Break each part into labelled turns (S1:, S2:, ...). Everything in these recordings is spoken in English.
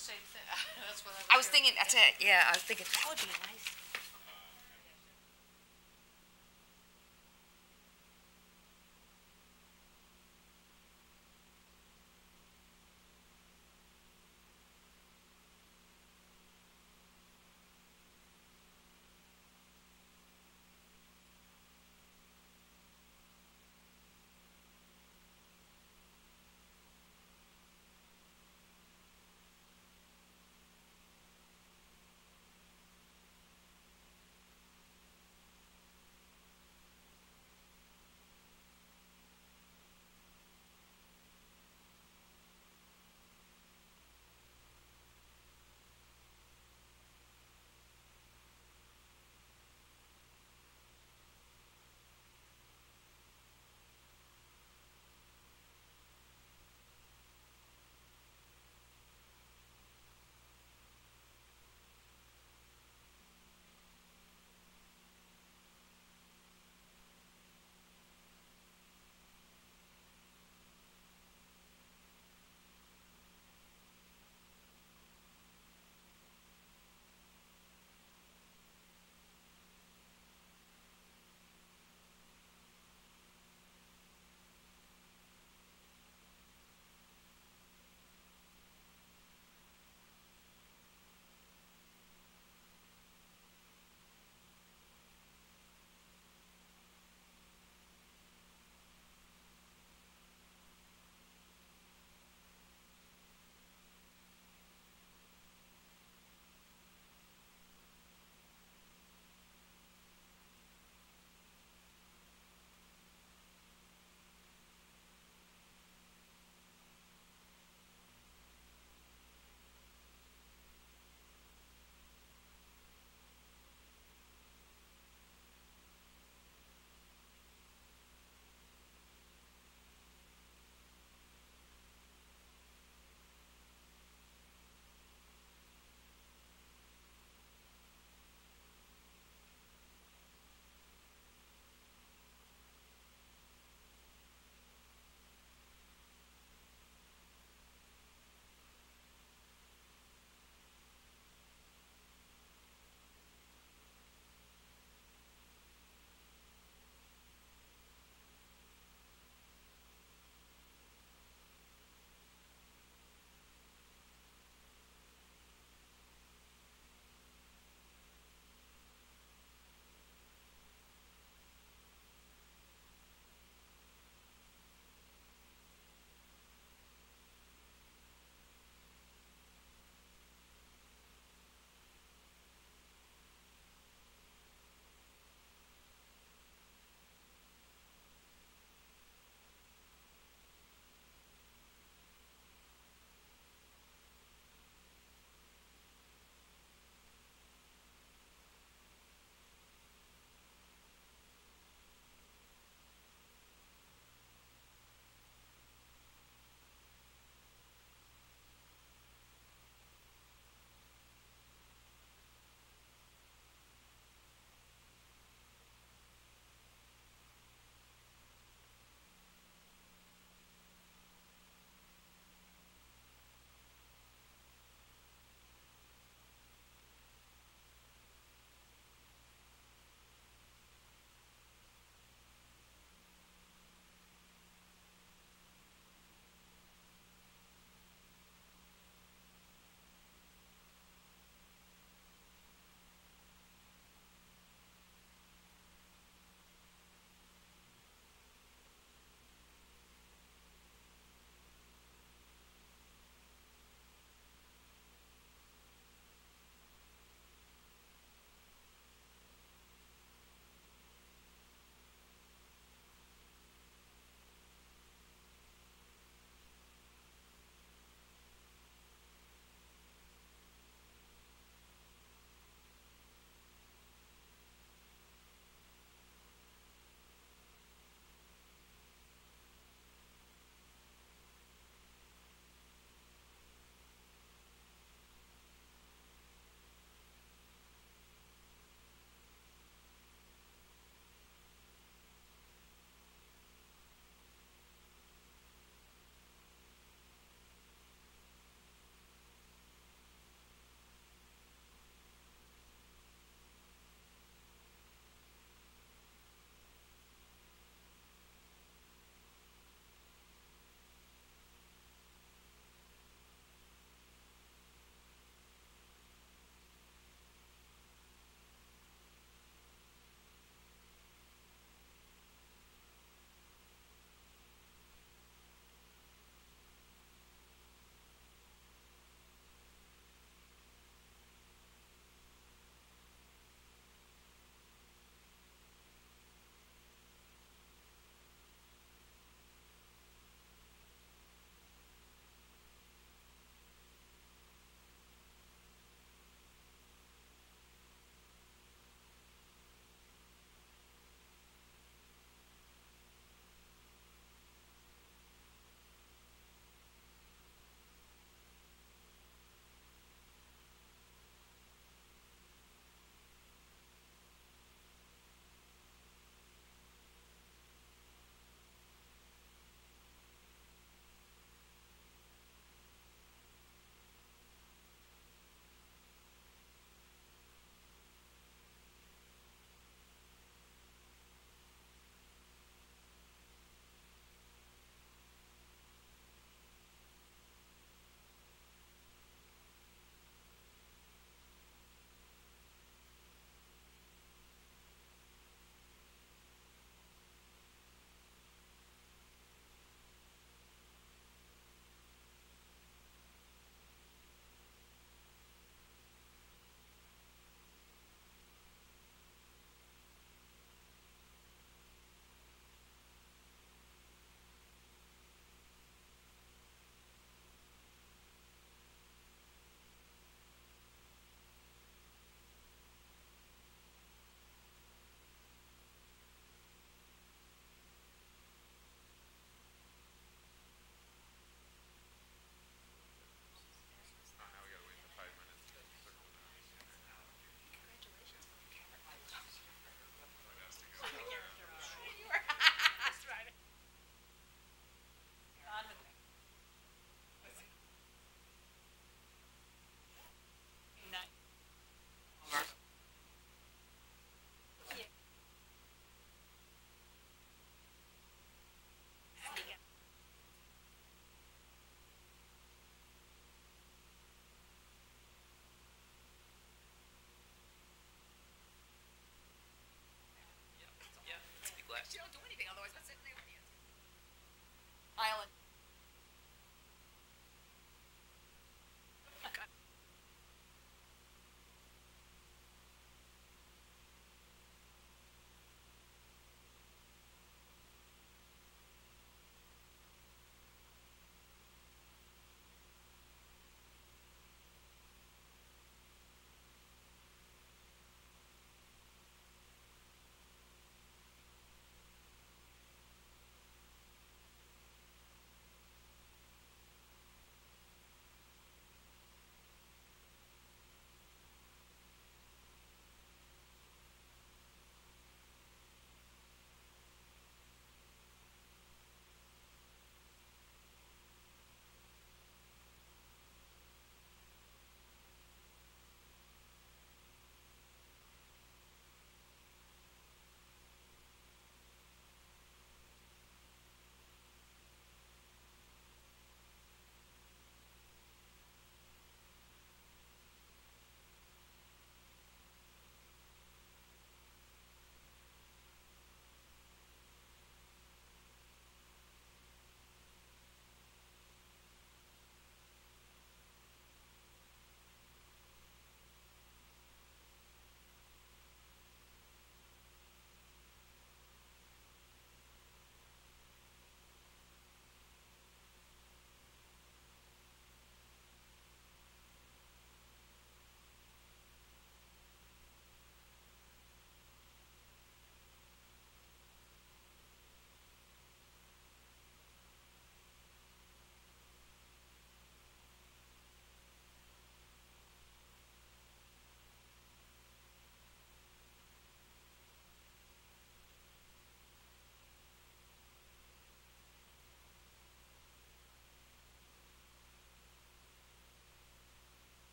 S1: same thing. That's what
S2: I was thinking, that's it, yeah, I was thinking, that would be nice.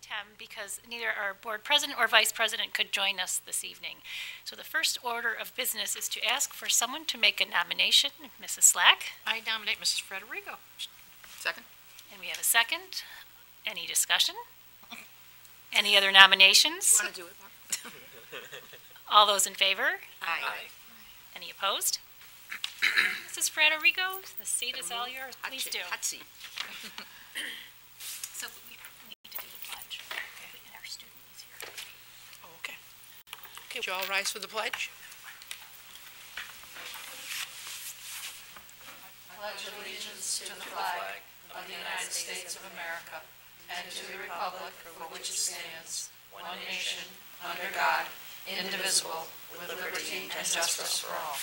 S1: item because neither our board president or vice president could join us this evening. So the first order of business is to ask for someone to make a nomination. Mrs. Slack?
S3: I nominate Mrs. Frederico.
S2: Second.
S1: And we have a second. Any discussion? Any other nominations?
S2: Want to do it, Mark?
S1: All those in favor?
S2: Aye.
S1: Any opposed? Mrs. Frederico, the seat is all yours. Please do.
S2: Hot seat.
S1: So we need to do the pledge. And our student is here.
S3: Oh, okay. Okay, would you all rise for the pledge?
S4: Pledge allegiance to the flag of the United States of America and to the republic for which it stands, one nation, under God, indivisible, with liberty and justice for all.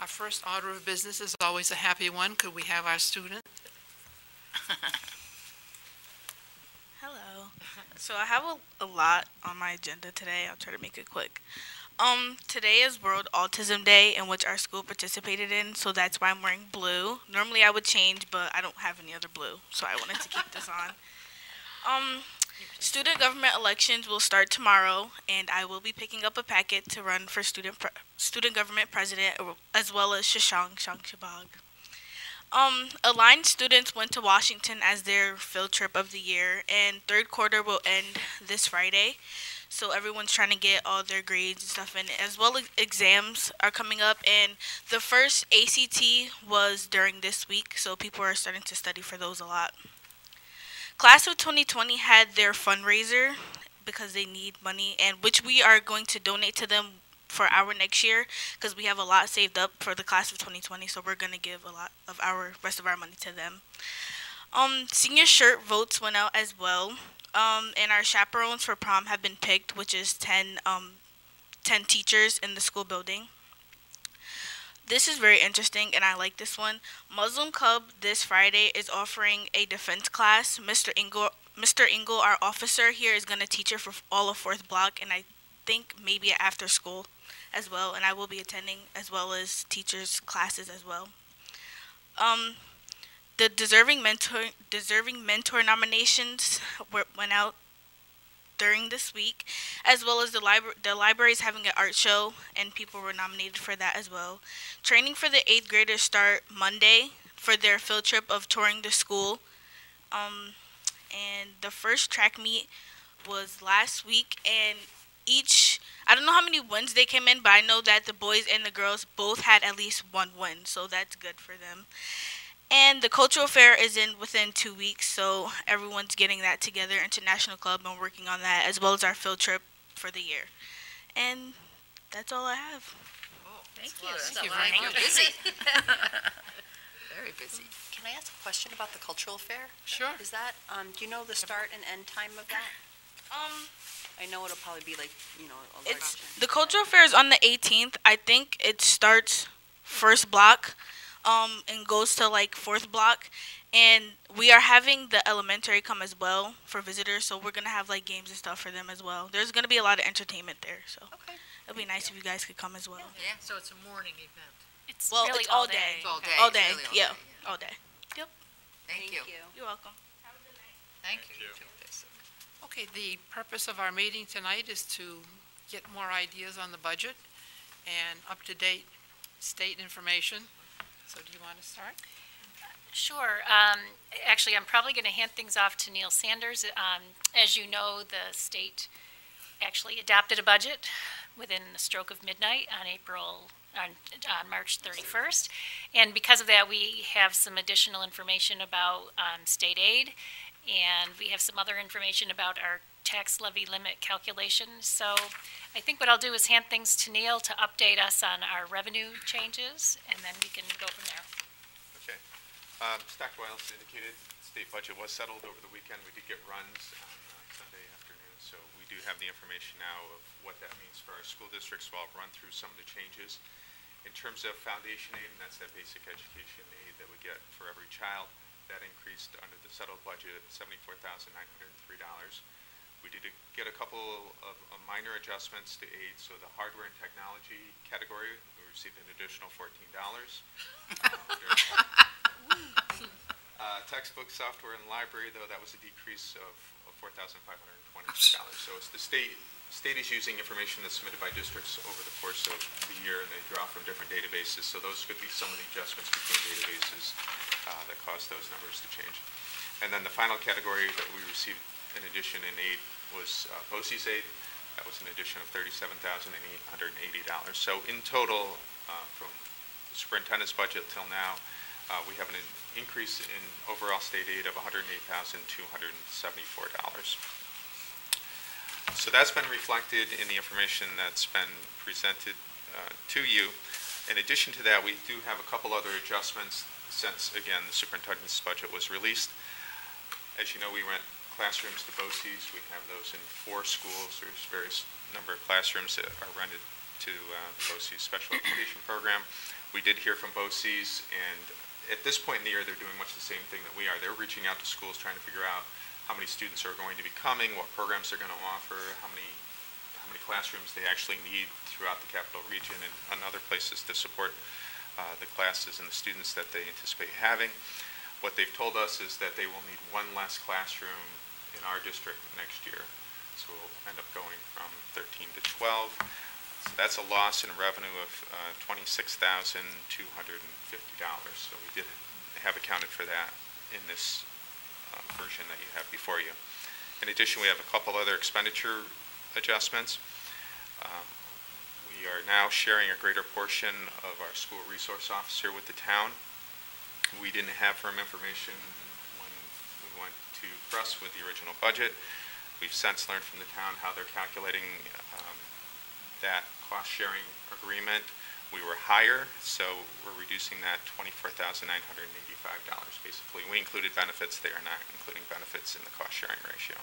S3: Our first order of business is always a happy one. Could we have our student?
S5: Hello. So I have a lot on my agenda today. I'll try to make it quick. Today is World Autism Day, in which our school participated in, so that's why I'm wearing blue. Normally I would change, but I don't have any other blue, so I wanted to keep this on. Student government elections will start tomorrow, and I will be picking up a packet to run for student government president, as well as Shashank Shabag. Aligned students went to Washington as their field trip of the year, and third quarter will end this Friday. So everyone's trying to get all their grades and stuff in, as well as exams are coming up. And the first ACT was during this week, so people are starting to study for those a lot. Class of 2020 had their fundraiser because they need money, and which we are going to donate to them for our next year because we have a lot saved up for the class of 2020, so we're going to give a lot of our rest of our money to them. Senior shirt votes went out as well, and our chaperones for prom have been picked, which is 10 teachers in the school building. This is very interesting, and I like this one. Muslim Club this Friday is offering a defense class. Mr. Engel, our officer here, is going to teach it for all of 4th block, and I think maybe after school as well, and I will be attending as well as teachers' classes as well. The deserving mentor nominations went out during this week, as well as the library is having an art show, and people were nominated for that as well. Training for the 8th graders start Monday for their field trip of touring the school. And the first track meet was last week, and I don't know how many wins they came in, but I know that the boys and the girls both had at least one win, so that's good for them. And the cultural fair is within 2 weeks, so everyone's getting that together, International Club, and working on that, as well as our field trip for the year. And that's all I have.
S2: Oh, thank
S3: you.
S2: Thank you.
S3: Very
S2: You're busy. Very busy. Can I ask a question about the cultural fair?
S3: Sure.
S2: Is that, do you know the start and end time of that? I know it'll probably be like, a large.
S5: The cultural fair is on the 18th. I think it starts 1st block, and goes to like 4th block. And we are having the elementary come as well for visitors, so we're gonna have like games and stuff for them as well. There's gonna be a lot of entertainment there, so
S2: Okay.
S5: it'll be nice if you guys could come as well.
S2: Yeah.
S3: So it's a morning event.
S1: It's
S5: Well,
S1: really
S5: it's all day.
S2: It's all day.
S5: All
S2: It's
S5: day,
S2: really all
S5: yeah,
S2: day,
S5: all day.
S2: Thank you.
S5: You're welcome.
S3: Thank you. Okay, the purpose of our meeting tonight is to get more ideas on the budget and up-to-date state information. So do you want to start?
S1: Sure. Actually, I'm probably going to hand things off to Neil Sanders. As you know, the state actually adopted a budget within the stroke of midnight on March 31st. And because of that, we have some additional information about state aid, and we have some other information about our tax levy limit calculation. So I think what I'll do is hand things to Neil to update us on our revenue changes, and then we can go from there.
S6: Okay. Stockwell indicated the state budget was settled over the weekend. We did get runs on Sunday afternoon, so we do have the information now of what that means for our school districts. So I'll run through some of the changes. In terms of foundation aid, and that's that basic education aid that we get for every child, that increased under the settled budget at $74,903. We did get a couple of minor adjustments to aid, so the hardware and technology category, we received an additional $14. Textbook, software, and library, though, that was a decrease of $4,523. So it's the state is using information that's submitted by districts over the course of the year, and they draw from different databases. So those could be some of the adjustments between databases that caused those numbers to change. And then the final category that we received in addition in aid was BOCES aid. That was an addition of $37,880. So in total, from the superintendent's budget till now, we have an increase in overall state aid of $108,274. So that's been reflected in the information that's been presented to you. In addition to that, we do have a couple other adjustments since, again, the superintendent's budget was released. As you know, we rent classrooms to BOCES. We have those in 4 schools. There's various number of classrooms that are rented to the BOCES special education program. We did hear from BOCES, and at this point in the year, they're doing much the same thing that we are. They're reaching out to schools, trying to figure out how many students are going to be coming, what programs they're going to offer, how many classrooms they actually need throughout the capital region and other places to support the classes and the students that they anticipate having. What they've told us is that they will need 1 less classroom in our district next year. So we'll end up going from 13 to 12. So that's a loss in revenue of $26,250. So we did have accounted for that in this version that you have before you. In addition, we have a couple other expenditure adjustments. We are now sharing a greater portion of our school resource officer with the town. We didn't have firm information when we went to press with the original budget. We've since learned from the town how they're calculating that cost-sharing agreement. We were higher, so we're reducing that $24,985. Basically, we included benefits. They are not including benefits in the cost-sharing ratio.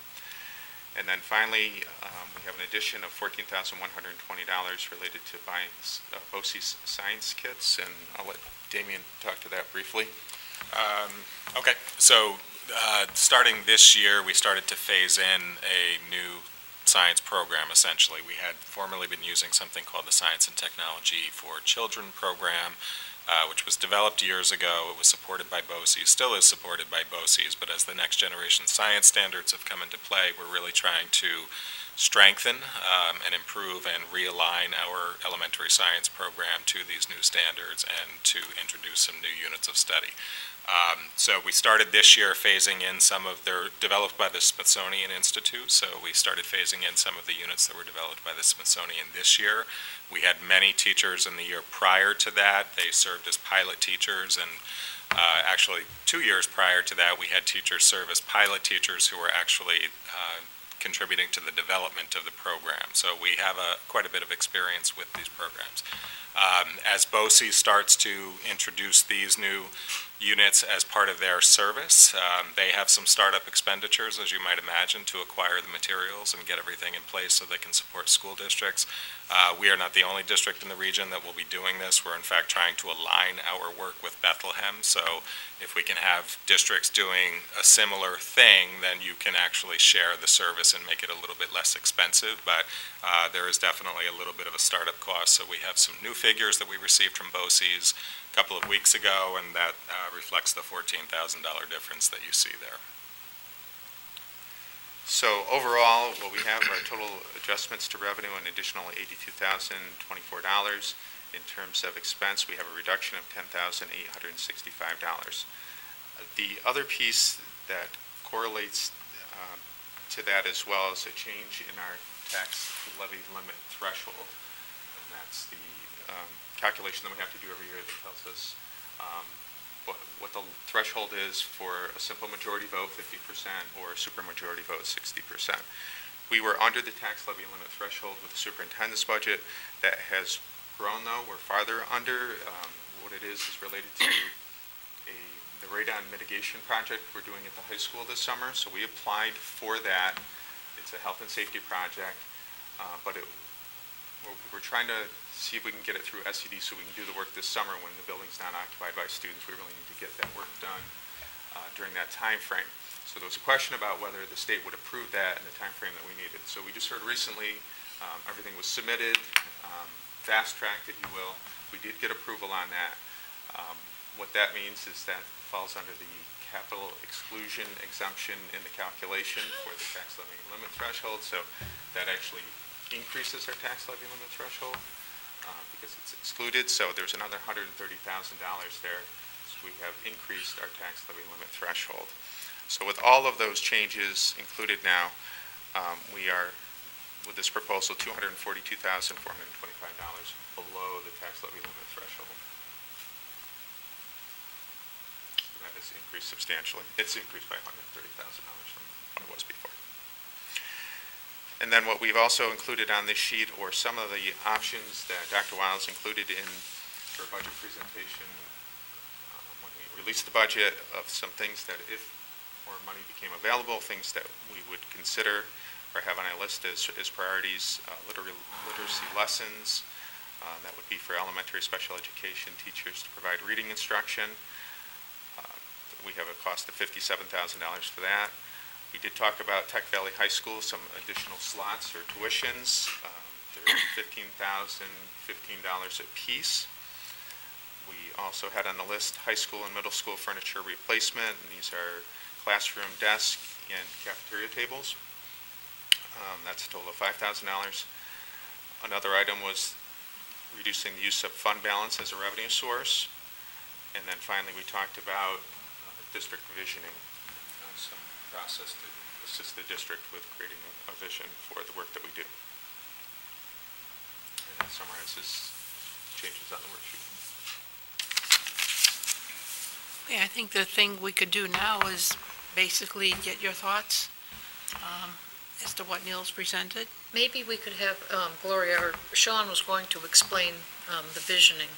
S6: And then finally, we have an addition of $14,120 related to buying BOCES science kits, and I'll let Damien talk to that briefly.
S7: Okay, so starting this year, we started to phase in a new science program, essentially. We had formerly been using something called the Science and Technology for Children program, which was developed years ago. It was supported by BOCES, still is supported by BOCES, but as the next generation science standards have come into play, we're really trying to strengthen and improve and realign our elementary science program to these new standards and to introduce some new units of study. So we started this year phasing in some of, they're developed by the Smithsonian Institute, so we started phasing in some of the units that were developed by the Smithsonian this year. We had many teachers in the year prior to that. They served as pilot teachers, and actually 2 years prior to that, we had teachers serve as pilot teachers who were actually contributing to the development of the program. So we have quite a bit of experience with these programs. As BOCES starts to introduce these new units as part of their service, they have some startup expenditures, as you might imagine, to acquire the materials and get everything in place so they can support school districts. We are not the only district in the region that will be doing this. We're in fact trying to align our work with Bethlehem, so if we can have districts doing a similar thing, then you can actually share the service and make it a little bit less expensive, but there is definitely a little bit of a startup cost. So we have some new figures that we received from BOCES a couple of weeks ago, and that reflects the $14,000 difference that you see there.
S6: So overall, what we have are total adjustments to revenue, an additional $82,024. In terms of expense, we have a reduction of $10,865. The other piece that correlates to that as well is a change in our tax levy limit threshold. And that's the calculation that we have to do every year that tells us what the threshold is for a simple majority vote, 50%, or a supermajority vote, 60%. We were under the tax levy limit threshold with the superintendent's budget. That has grown, though. We're farther under. What it is related to the radon mitigation project we're doing at the high school this summer. So we applied for that. It's a health and safety project, but we're trying to see if we can get it through SED so we can do the work this summer when the building's not occupied by students. We really need to get that work done during that time frame. So there was a question about whether the state would approve that in the time frame that we needed. So we just heard recently everything was submitted, fast-tracked, if you will, We did get approval on that. What that means is that falls under the capital exclusion exemption in the calculation for the tax levy limit threshold, so that actually increases our tax levy limit threshold because it's excluded, so there's another $130,000 there. So we have increased our tax levy limit threshold. So with all of those changes included now, we are, with this proposal, $242,425 below the tax levy limit threshold. And that has increased substantially. It's increased by $130,000 from what it was before. And then what we've also included on this sheet, or some of the options that Dr. Wiles included in her budget presentation when we released the budget, of some things that if more money became available, things that we would consider or have on our list as priorities, literacy lessons. That would be for elementary special education teachers to provide reading instruction. We have a cost of $57,000 for that. We did talk about Tech Valley High School, some additional slots or tuitions. They're $15,015 a piece. We also had on the list high school and middle school furniture replacement, and these are classroom desk and cafeteria tables. That's a total of $5,000. Another item was reducing the use of fund balance as a revenue source. And then finally, we talked about district visioning, some process to assist the district with creating a vision for the work that we do. And that summarizes changes on the worksheet.
S3: Okay, I think the thing we could do now is basically get your thoughts as to what Neil's presented.
S4: Maybe we could have Gloria, or Sean was going to explain the visioning.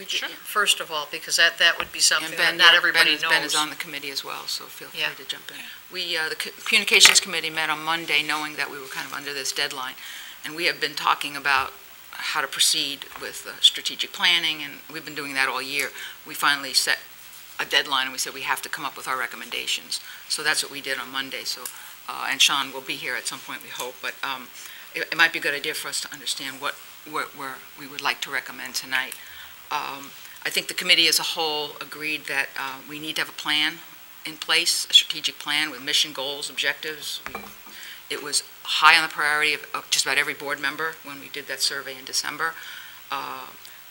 S3: Sure.
S4: First of all, because that would be something
S8: And
S4: that
S8: Ben,
S4: not everybody knows.
S8: Ben is on the committee as well, so feel free
S4: Yeah.
S8: to jump in. We, the Communications Committee met on Monday knowing that we were kind of under this deadline, and we have been talking about how to proceed with strategic planning, and we've been doing that all year. We finally set a deadline, and we said we have to come up with our recommendations. So that's what we did on Monday. So, and Sean will be here at some point, we hope, but it might be a good idea for us to understand what we would like to recommend tonight. I think the committee as a whole agreed that we need to have a plan in place, a strategic plan with mission, goals, objectives. It was high on the priority of just about every board member when we did that survey in December.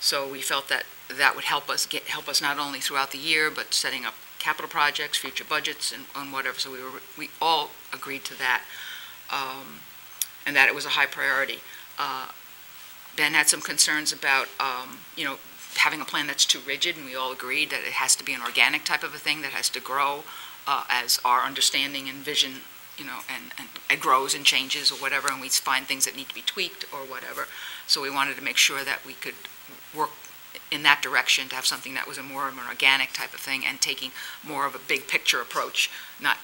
S8: So we felt that that would help us not only throughout the year, but setting up capital projects, future budgets, and whatever. So we all agreed to that, and that it was a high priority. Ben had some concerns about, having a plan that's too rigid, and we all agreed that it has to be an organic type of a thing that has to grow as our understanding and vision, and it grows and changes or whatever, and we find things that need to be tweaked or whatever. So we wanted to make sure that we could work in that direction to have something that was more of an organic type of thing and taking more of a big picture approach, not,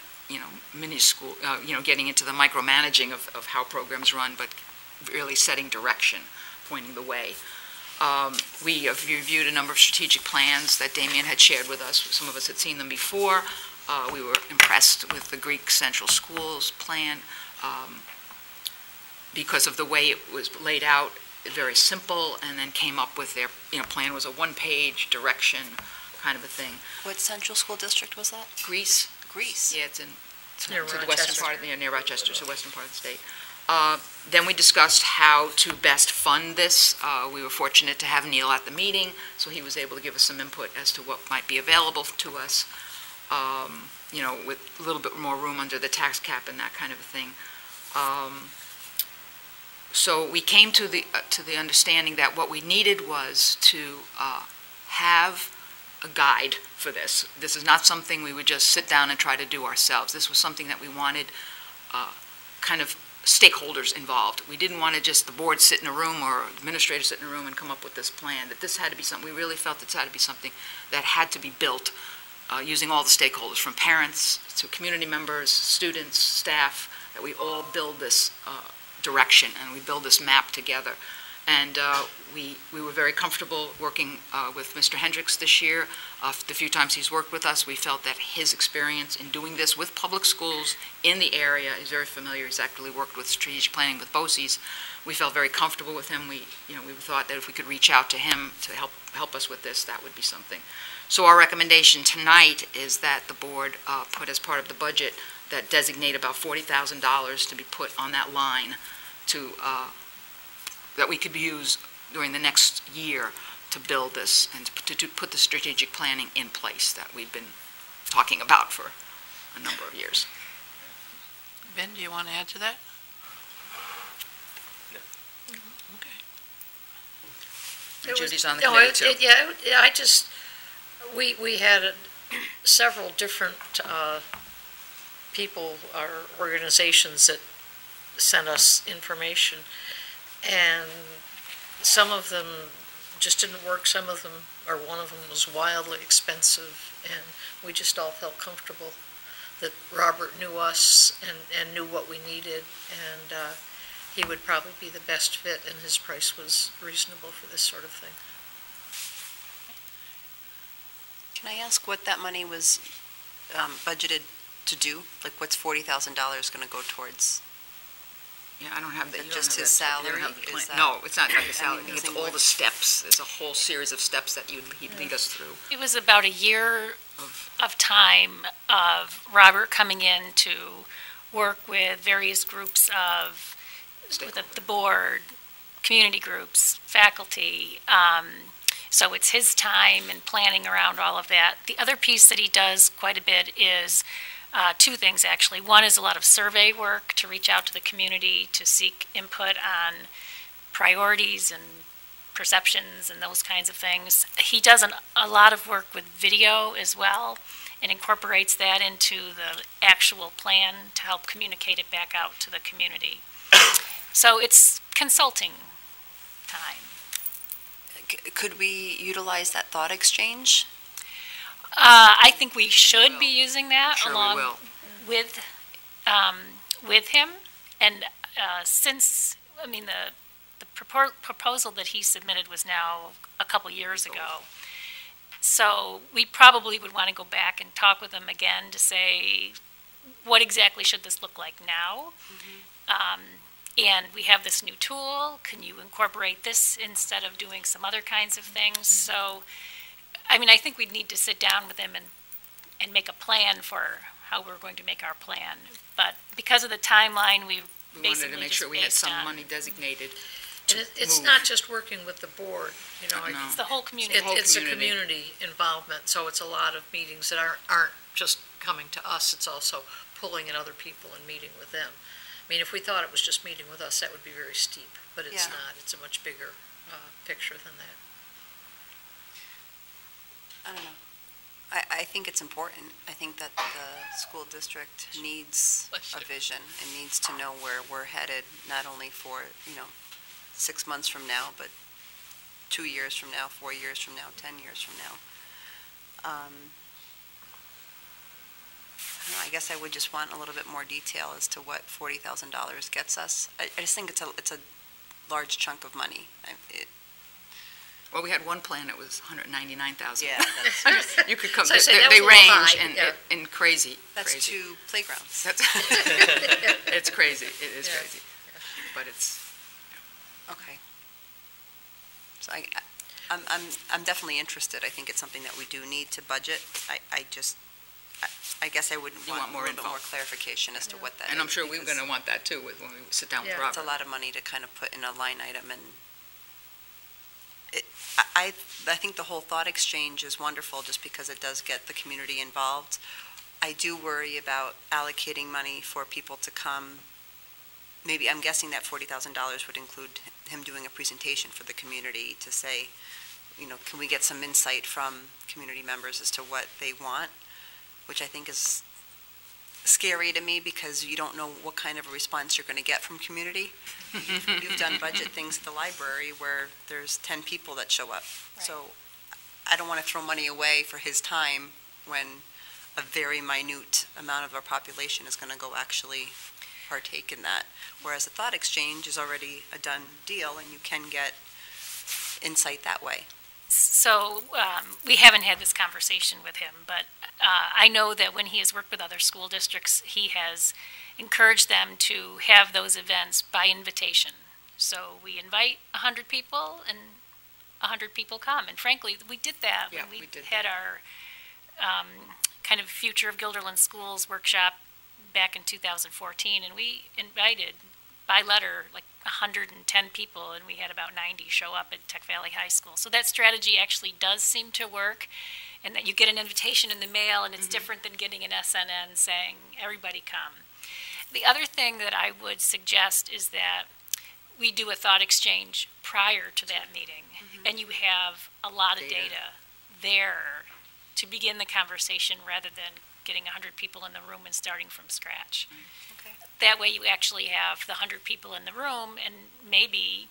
S8: minuscule, getting into the micromanaging of how programs run, but really setting direction, pointing the way. We have reviewed a number of strategic plans that Damien had shared with us. Some of us had seen them before. We were impressed with the Greek Central Schools plan because of the way it was laid out, very simple, and then came up with their, plan was a one-page direction kind of a thing.
S2: What central school district was that?
S8: Greece.
S2: Greece.
S8: Yeah, it's
S4: near
S8: to the western
S4: Rochester.
S8: part, near Rochester, so western part of the state. Then we discussed how to best fund this. We were fortunate to have Neil at the meeting, so he was able to give us some input as to what might be available to us, with a little bit more room under the tax cap and that kind of a thing. So we came to the understanding that what we needed was to have a guide for this. This is not something we would just sit down and try to do ourselves. This was something that we wanted kind of stakeholders involved. We didn't want to just the board sit in a room or administrators sit in a room and come up with this plan. That this had to be something, we really felt this had to be something that had to be built using all the stakeholders, from parents to community members, students, staff, that we all build this direction and we build this map together. And we were very comfortable working with Mr. Hendricks this year. The few times he's worked with us, we felt that his experience in doing this with public schools in the area is very familiar. He's actually worked with strategic planning with BOCES. We felt very comfortable with him. We thought that if we could reach out to him to help us with this, that would be something. So our recommendation tonight is that the board put as part of the budget that designate about $40,000 to be put on that line to that we could use during the next year to build this and to put the strategic planning in place that we've been talking about for a number of years.
S3: Ben, do you want to add to that?
S7: No.
S3: Okay.
S8: And Judy's on the committee too.
S9: We had several different people or organizations that sent us information, and some of them just didn't work, some of them, or one of them was wildly expensive, and we just all felt comfortable that Robert knew us and knew what we needed, and he would probably be the best fit, and his price was reasonable for this sort of thing.
S2: Can I ask what that money was budgeted to do? Like, what's $40,000 going to go towards?
S8: Yeah, I don't have that.
S2: Just his salary?
S8: No, it's not like a salary.
S2: I mean,
S8: It's
S2: using
S8: all
S2: what-
S8: the steps. There's a whole series of steps that he'd lead us through.
S1: It was about a year of time of Robert coming in to work with various groups of, with the board, community groups, faculty. So it's his time and planning around all of that. The other piece that he does quite a bit is two things, actually. One is a lot of survey work to reach out to the community to seek input on priorities and perceptions and those kinds of things. He does a lot of work with video as well and incorporates that into the actual plan to help communicate it back out to the community. So it's consulting time.
S2: Could we utilize that thought exchange?
S1: I think we should be using that
S8: Sure we
S1: along
S8: will.
S1: with him. And since, I mean, the proposal that he submitted was now a couple years ago. So we probably would want to go back and talk with him again to say, what exactly should this look like now? And we have this new tool. Can you incorporate this instead of doing some other kinds of things? So, I mean, I think we'd need to sit down with him and make a plan for how we're going to make our plan. But because of the timeline, we
S8: We wanted to
S1: basically
S8: make
S1: just
S8: sure we had
S1: based
S8: some
S1: on-
S8: money designated.
S9: And it's
S8: move.
S9: not just working with the board, you know,
S8: No.
S1: It's the whole community.
S8: whole
S9: it's a
S8: community.
S9: community involvement, so it's a lot of meetings that aren't just coming to us, it's also pulling in other people and meeting with them. I mean, if we thought it was just meeting with us, that would be very steep, but it's
S2: Yeah.
S9: not, it's a much bigger picture than that.
S2: I don't know. I think it's important. I think that the school district needs
S3: Bless
S2: a
S3: you.
S2: vision and needs to know where we're headed, not only for, 6 months from now, but 2 years from now, 4 years from now, 10 years from now. I don't know, I guess I would just want a little bit more detail as to what $40,000 gets us. I just think it's a large chunk of money.
S8: Well, we had one plan that was 199,000.
S2: Yeah, that's,
S8: You could come,
S9: So I say that
S8: they
S9: was a little
S8: range
S9: high, yeah.
S8: and crazy.
S2: that's
S8: crazy.
S2: 2 playgrounds.
S8: It's crazy. It is
S9: Yeah.
S8: crazy. But it's,
S2: Okay. So I'm definitely interested. I think it's something that we do need to budget. I guess I would
S8: You
S2: want
S8: want
S2: a
S8: more
S2: little bit
S8: info.
S2: more clarification as to what that is.
S8: and I'm sure we're
S2: because
S8: going to want that too when we sit down with
S9: Yeah.
S2: It's a
S8: Robert.
S2: lot of money to kind of put in a line item, and I think the whole thought exchange is wonderful just because it does get the community involved. I do worry about allocating money for people to come. Maybe, I'm guessing that $40,000 would include him doing a presentation for the community to say, can we get some insight from community members as to what they want, which I think is scary to me because you don't know what kind of a response you're going to get from community. You've done budget things at the library where there's 10 people that show up. So I don't want to throw money away for his time when a very minute amount of our population is going to go actually partake in that. Whereas a thought exchange is already a done deal, and you can get insight that way.
S1: So we haven't had this conversation with him, but I know that when he has worked with other school districts, he has encouraged them to have those events by invitation. So we invite 100 people, and 100 people come. And frankly, we did that
S8: Yeah,
S1: when
S8: we did
S1: had our kind of Future of Guilderland Schools workshop back in 2014, and we invited by letter like 110 people, and we had about 90 show up at Tech Valley High School. So that strategy actually does seem to work, and that you get an invitation in the mail, and it's different than getting an SNN saying, everybody come. The other thing that I would suggest is that we do a thought exchange prior to that meeting, and you have a lot of data there to begin the conversation rather than getting 100 people in the room and starting from scratch.
S2: Okay.
S1: That way you actually have the 100 people in the room and maybe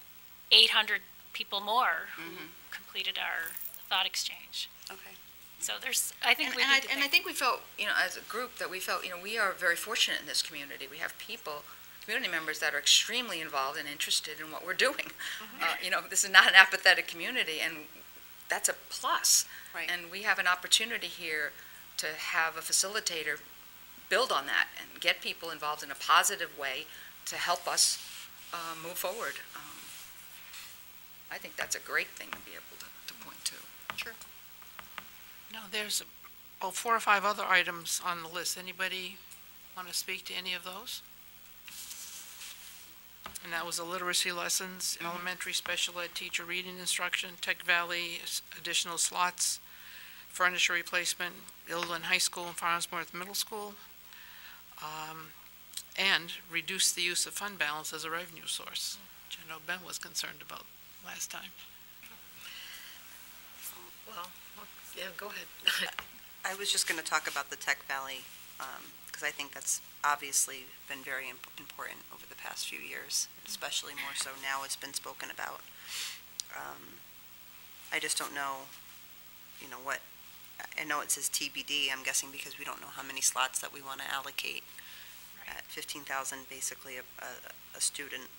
S1: 800 people more who completed our thought exchange.
S2: Okay.
S1: So there's, I think we
S8: And
S1: need to
S8: I think we felt, as a group, that we felt, we are very fortunate in this community. We have people, community members that are extremely involved and interested in what we're doing. This is not an apathetic community, and that's a plus.
S2: Right.
S8: And we have an opportunity here to have a facilitator build on that and get people involved in a positive way to help us move forward. I think that's a great thing to be able to point to.
S2: Sure.
S3: Now, there's 4 or 5 other items on the list. Anybody want to speak to any of those? And that was the literacy lessons, elementary special ed teacher reading instruction, Tech Valley additional slots, furniture replacement, Guilderland High School and Farnsworth Middle School, and reduce the use of fund balance as a revenue source, which I know Ben was concerned about last time.
S9: Well, yeah, go ahead.
S2: I was just going to talk about the Tech Valley, because I think that's obviously been very important over the past few years, especially more so now it's been spoken about. I just don't know, what, I know it says TBD, I'm guessing because we don't know how many slots that we want to allocate. At 15,000, basically a student.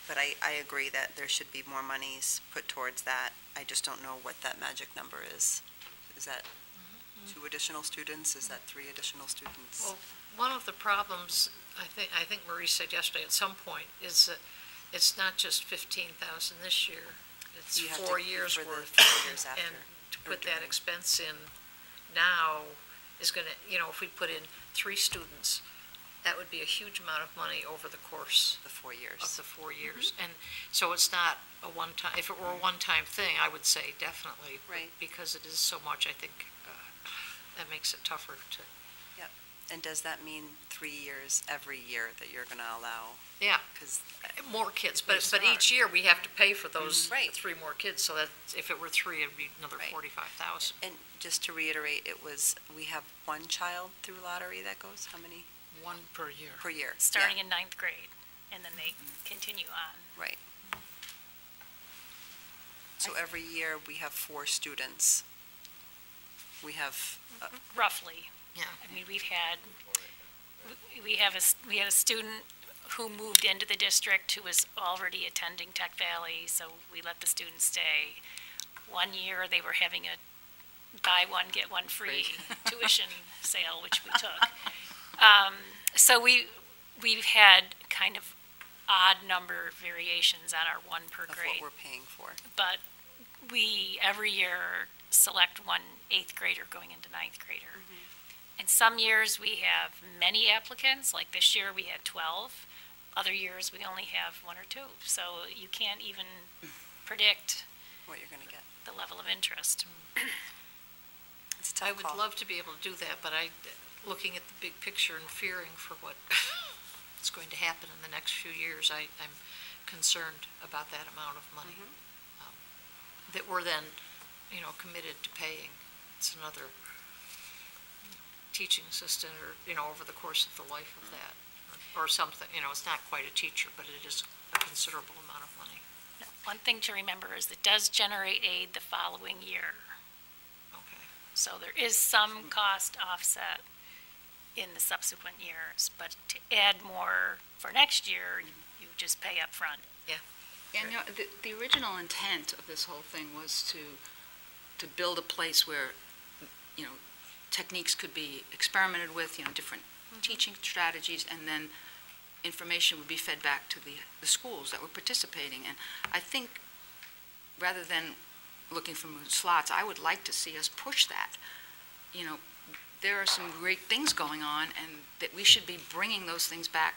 S2: But I agree that there should be more monies put towards that. I just don't know what that magic number is. Is that 2 additional students? Is that 3 additional students?
S9: Well, one of the problems, I think Marie said yesterday at some point, is that it's not just 15,000 this year. It's
S2: You have
S9: 4
S2: to-
S9: years
S2: for the
S9: worth.
S2: 4 years after.
S9: And to
S2: Or
S9: put that
S2: during.
S9: expense in now is going to, if we put in 3 students, that would be a huge amount of money over the course
S2: The 4 years.
S9: of the 4 years. And so it's not a one-time, if it were a one-time thing, I would say definitely. but
S2: Right.
S9: Because it is so much, I think that makes it tougher to,
S2: And does that mean 3 years every year that you're going to allow?
S9: yeah,
S2: Because,
S9: more kids.
S2: They
S9: But
S2: start.
S9: each year, we have to pay for those
S2: Right.
S9: 3 more kids. So that, if it were 3, it'd be another
S2: Right.
S9: 45,000.
S2: and just to reiterate, we have 1 child through lottery that goes, how many
S3: 1 per year.
S2: per year?
S1: starting in 9th grade, and then they continue on.
S2: Right. So every year, we have 4 students. We have,
S1: Roughly.
S9: Yeah.
S1: I mean, we had a student who moved into the district who was already attending Tech Valley, so we let the students stay. One year, they were having a buy one, get one free tuition sale, which we took. So we've had kind of odd number variations on our 1 per
S2: of what
S1: grade.
S2: we're paying for.
S1: But we, every year, select 1 8th grader going into 9th grader. And some years we have many applicants, like this year we had 12. Other years we only have 1 or 2. So you can't even predict
S2: What you're going to get.
S1: the level of interest.
S2: It's a tough
S9: I would
S2: call.
S9: love to be able to do that, but looking at the big picture and fearing for what is going to happen in the next few years, I'm concerned about that amount of money that we're then, committed to paying. It's another teaching assistant or, over the course of the life of that or something. It's not quite a teacher, but it is a considerable amount of money.
S1: One thing to remember is it does generate aid the following year.
S9: Okay.
S1: So there is some cost offset in the subsequent years. But to add more for next year, you just pay up front.
S8: And the original intent of this whole thing was to build a place where, techniques could be experimented with, different teaching strategies, and then information would be fed back to the schools that were participating. And I think rather than looking for slots, I would like to see us push that. There are some great things going on, and that we should be bringing those things back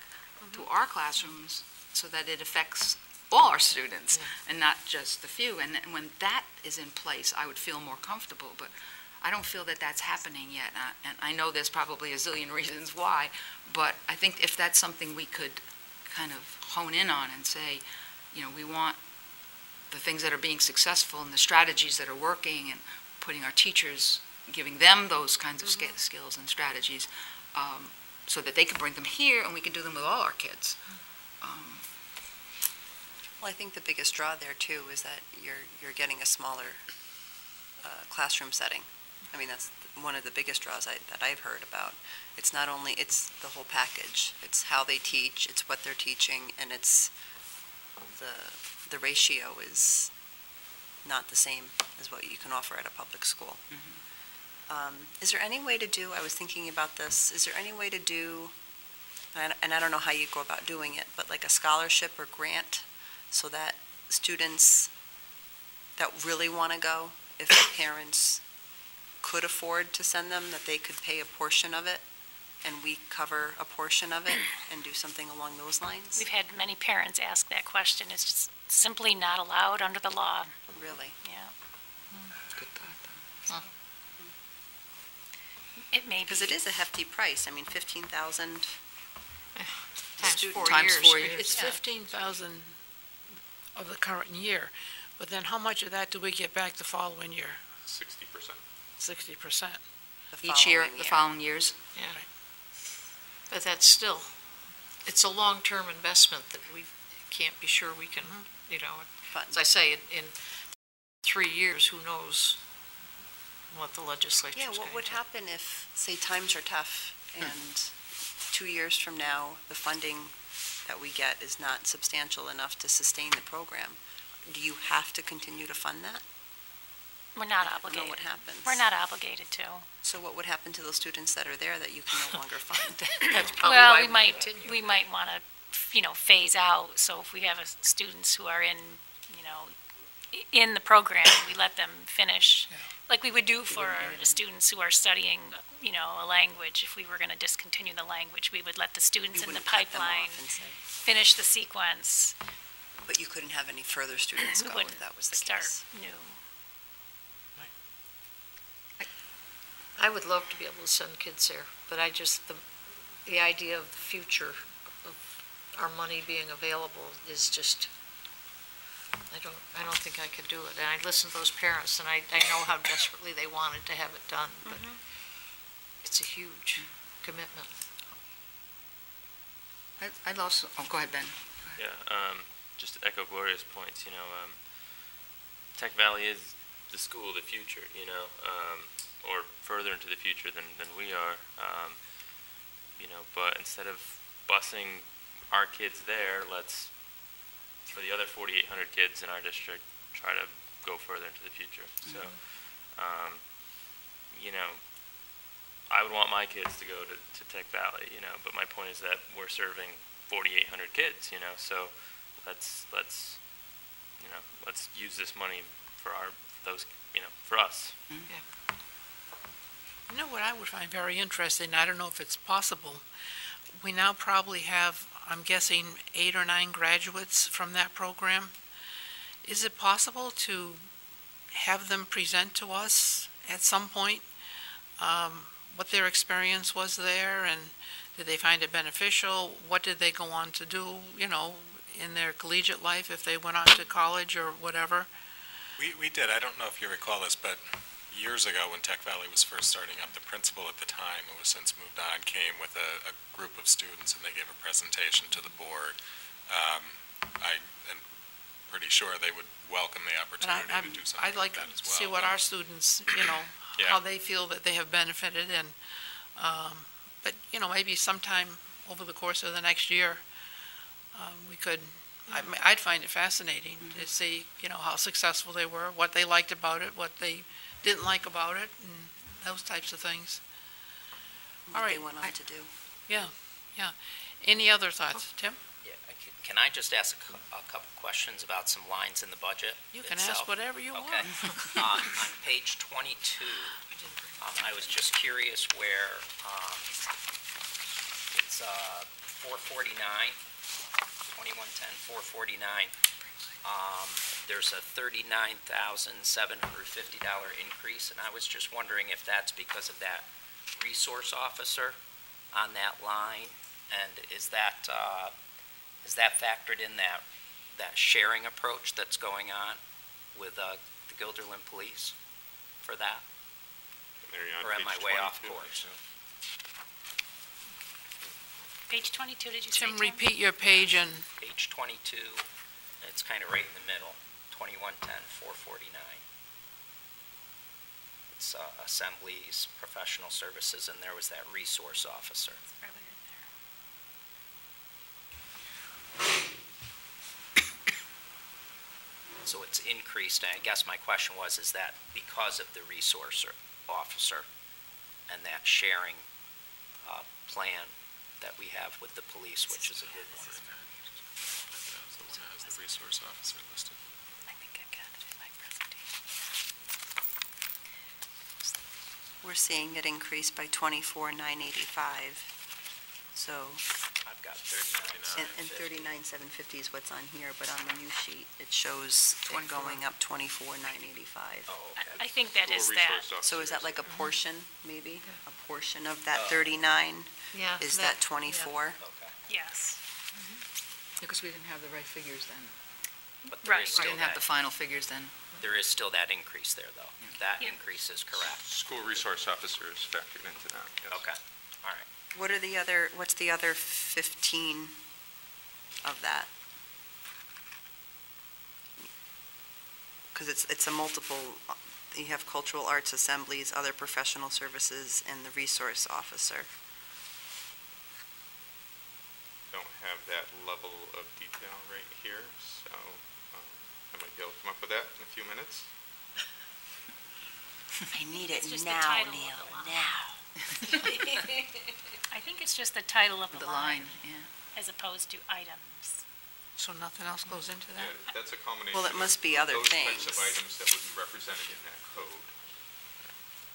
S8: to our classrooms so that it affects all our students and not just the few. And when that is in place, I would feel more comfortable. But I don't feel that that's happening yet. And I know there's probably a zillion reasons why, but I think if that's something we could kind of hone in on and say, we want the things that are being successful and the strategies that are working, and putting our teachers, giving them those kinds of skills and strategies, so that they can bring them here and we can do them with all our kids.
S2: Well, I think the biggest draw there too is that you're getting a smaller classroom setting. I mean, that's one of the biggest draws that I've heard about. It's not only, it's the whole package. It's how they teach, it's what they're teaching, and it's the ratio is not the same as what you can offer at a public school. Is there any way to do, I was thinking about this, is there any way to do, and I don't know how you go about doing it, but like a scholarship or grant so that students that really want to go, if the parents could afford to send them, that they could pay a portion of it and we cover a portion of it and do something along those lines?
S1: We've had many parents ask that question. It's just simply not allowed under the law.
S2: Really?
S1: Yeah.
S8: Good thought, though.
S1: It may be.
S2: Because it is a hefty price. I mean, 15,000
S9: Times 4
S8: Times
S9: years.
S8: 4 years.
S3: It's 15,000 of the current year, but then how much of that do we get back the following year?
S6: 60%.
S3: 60%.
S8: Each year, the following years?
S9: Yeah. But that's still, it's a long-term investment that we can't be sure we can, as I say, in 3 years, who knows what the legislature's
S2: Yeah,
S9: going to do.
S2: what would happen if, say, times are tough and 2 years from now, the funding that we get is not substantial enough to sustain the program? Do you have to continue to fund that?
S1: We're not
S2: I don't know
S1: obligated.
S2: what happens.
S1: We're not obligated to.
S2: So what would happen to those students that are there that you can no longer fund?
S9: That's probably
S1: Well,
S9: why
S1: we might
S9: continue.
S1: want to, phase out. So if we have students who are in the program, we let them finish, like we would do for our students who are studying, a language. If we were going to discontinue the language, we would let the students
S2: You
S1: in the
S2: wouldn't cut them
S1: pipeline
S2: off and say,
S1: finish the sequence.
S2: but you couldn't have any further students
S1: We
S2: go
S1: wouldn't
S2: if that was the
S1: start
S2: case.
S1: new.
S9: I would love to be able to send kids there, but the idea of the future of our money being available is just, I don't think I could do it. And I listen to those parents, and I know how desperately they wanted to have it done, but it's a huge commitment.
S8: I'd also, go ahead, Ben.
S10: Yeah, just to echo Gloria's points, Tech Valley is the school of the future, or further into the future than we are, but instead of busing our kids there, let's, for the other 4,800 kids in our district, try to go further into the future. So, I would want my kids to go to Tech Valley, but my point is that we're serving 4,800 kids, so let's use this money for for us.
S3: You know what I would find very interesting, I don't know if it's possible, we now probably have, I'm guessing, 8 or 9 graduates from that program. Is it possible to have them present to us at some point what their experience was there, and did they find it beneficial? What did they go on to do, in their collegiate life if they went on to college or whatever?
S7: We did. I don't know if you recall this, but years ago when Tech Valley was first starting up, the principal at the time, who has since moved on, came with a group of students and they gave a presentation to the board. I am pretty sure they would welcome the opportunity to do something
S3: I'd like
S7: that as
S3: to
S7: well.
S3: see what our students, how they feel that they have benefited, and but, maybe sometime over the course of the next year, we could, I'd find it fascinating to see, how successful they were, what they liked about it, what they didn't like about it, and those types of things. All
S2: What
S3: right.
S2: they went on to do.
S3: Yeah. Any other thoughts? Tim?
S11: Yeah, can I just ask a couple questions about some lines in the budget
S3: You can
S11: itself?
S3: ask whatever you want.
S11: Okay. On page 22, I was just curious where it's 449, 2110, 449. There's a $39,750 increase, and I was just wondering if that's because of that resource officer on that line, and is that factored in that sharing approach that's going on with the Guilderland Police for that? Or am I way off course?
S1: Page 22, did you say,
S3: Tim,
S1: Tim?
S3: repeat your page and,
S11: Page 22, it's kind of right in the middle, 2110, 449. It's assemblies, professional services, and there was that resource officer.
S1: It's probably right there.
S11: So it's increased, and I guess my question was, is that because of the resource officer and that sharing plan that we have with the police, which is a good one?
S7: That's the one that has the resource officer listed.
S1: I think I've got it in my presentation.
S2: We're seeing it increase by 24,985. So,
S11: I've got 39.
S2: and 39,750 is what's on here, but on the new sheet, it shows it going up 24,985.
S11: Oh,
S1: I
S11: okay.
S1: think that is
S6: School
S1: that.
S6: resource
S2: So is that like a
S6: officers.
S2: portion, maybe? A portion of that 39?
S4: Yeah.
S2: Is that 24?
S11: Okay.
S1: Yes.
S8: Because we didn't have the right figures then.
S11: But there
S1: Right.
S11: is
S8: We
S11: still
S8: didn't have
S11: that,
S8: the final figures then.
S11: there is still that increase there, though. That
S1: Yeah.
S11: increase is correct.
S6: School resource officers factored into that, yes.
S11: Okay, all right.
S2: What's the other 15 of that? Because it's a multiple, you have cultural arts assemblies, other professional services, and the resource officer.
S6: Don't have that level of detail right here, so I might be able to come up with that in a few minutes.
S2: I need
S1: It's
S2: it
S1: just the
S2: now,
S1: title of
S2: Neil,
S1: the line.
S2: now.
S1: I think it's just the title of the
S8: The
S1: line,
S8: line, yeah.
S1: as opposed to items.
S3: so nothing else goes into that?
S6: Yeah, that's a combination
S2: Well, it
S6: of
S2: must be other
S6: those types of
S2: things.
S6: items that would be represented in that code.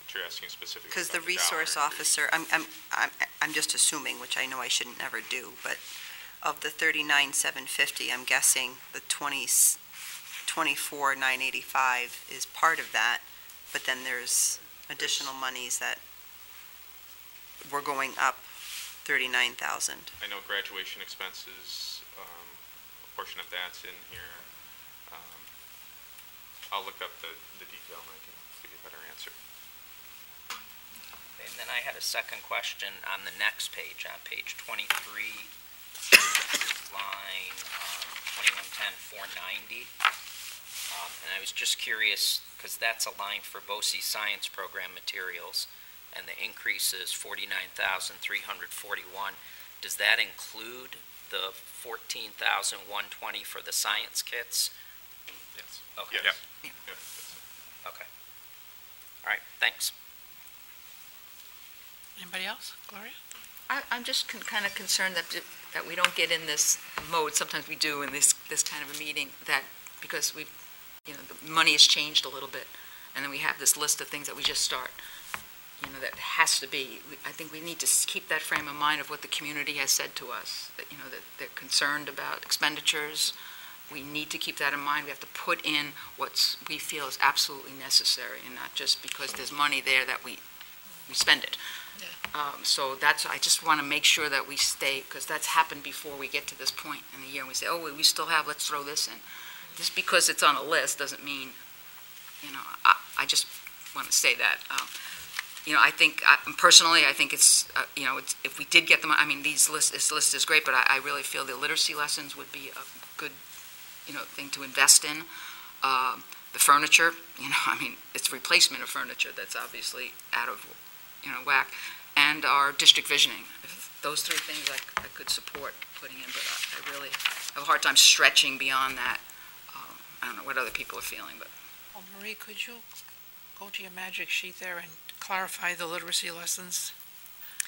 S6: But you're asking specifically
S2: Because the
S6: about dollar
S2: resource
S6: increase.
S2: officer, I'm just assuming, which I know I shouldn't never do, but of the 39,750, I'm guessing the 24,985 is part of that, but then there's additional monies that we're going up 39,000.
S6: I know graduation expenses, a portion of that's in here. I'll look up the detail and I can give you a better answer.
S11: And then I had a second question on the next page, on page 23, line 2110, 490. And I was just curious, because that's a line for BOCES science program materials, and the increase is 49,341. Does that include the 14,120 for the science kits?
S7: Yes.
S11: Okay.
S6: Yes.
S8: Yeah.
S6: Yep.
S11: Okay. All right, thanks.
S3: Anybody else? Gloria?
S8: I'm just kind of concerned that we don't get in this mode, sometimes we do in this kind of a meeting, that because the money has changed a little bit, and then we have this list of things that we just start, that has to be, I think we need to keep that frame of mind of what the community has said to us, that, that they're concerned about expenditures. We need to keep that in mind. We have to put in what we feel is absolutely necessary, and not just because there's money there that we spend it. So I just want to make sure that we stay, because that's happened before we get to this point in the year, and we say, oh, we still have, let's throw this in. Just because it's on a list doesn't mean, I just want to say that. I think, personally, I think it's, if we did get them, this list is great, but I really feel the literacy lessons would be a good, thing to invest in. The furniture, it's replacement of furniture that's obviously out of, whack. and our district visioning. Those three things I could support putting in, but I really have a hard time stretching beyond that. I don't know what other people are feeling, but.
S3: Oh, Marie, could you go to your magic sheet there and clarify the literacy lessons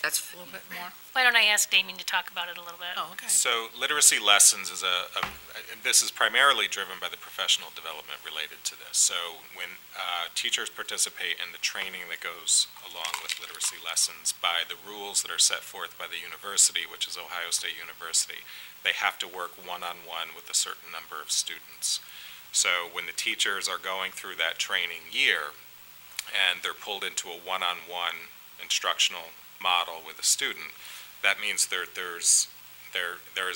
S8: That's
S3: a little bit more?
S1: Why don't I ask Damien to talk about it a little bit?
S3: Oh, okay.
S7: So literacy lessons is and this is primarily driven by the professional development related to this. So when teachers participate in the training that goes along with literacy lessons by the rules that are set forth by the university, which is Ohio State University, they have to work one-on-one with a certain number of students. So when the teachers are going through that training year and they're pulled into a one-on-one instructional model with a student, that means there is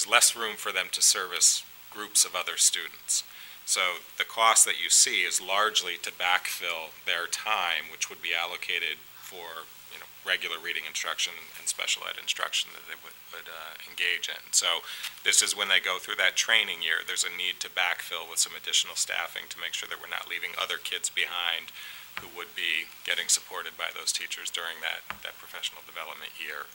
S7: less room for them to service groups of other students. So the cost that you see is largely to backfill their time, which would be allocated for regular reading instruction and special ed instruction that they would engage in. So this is when they go through that training year, there's a need to backfill with some additional staffing to make sure that we're not leaving other kids behind who would be getting supported by those teachers during that professional development year.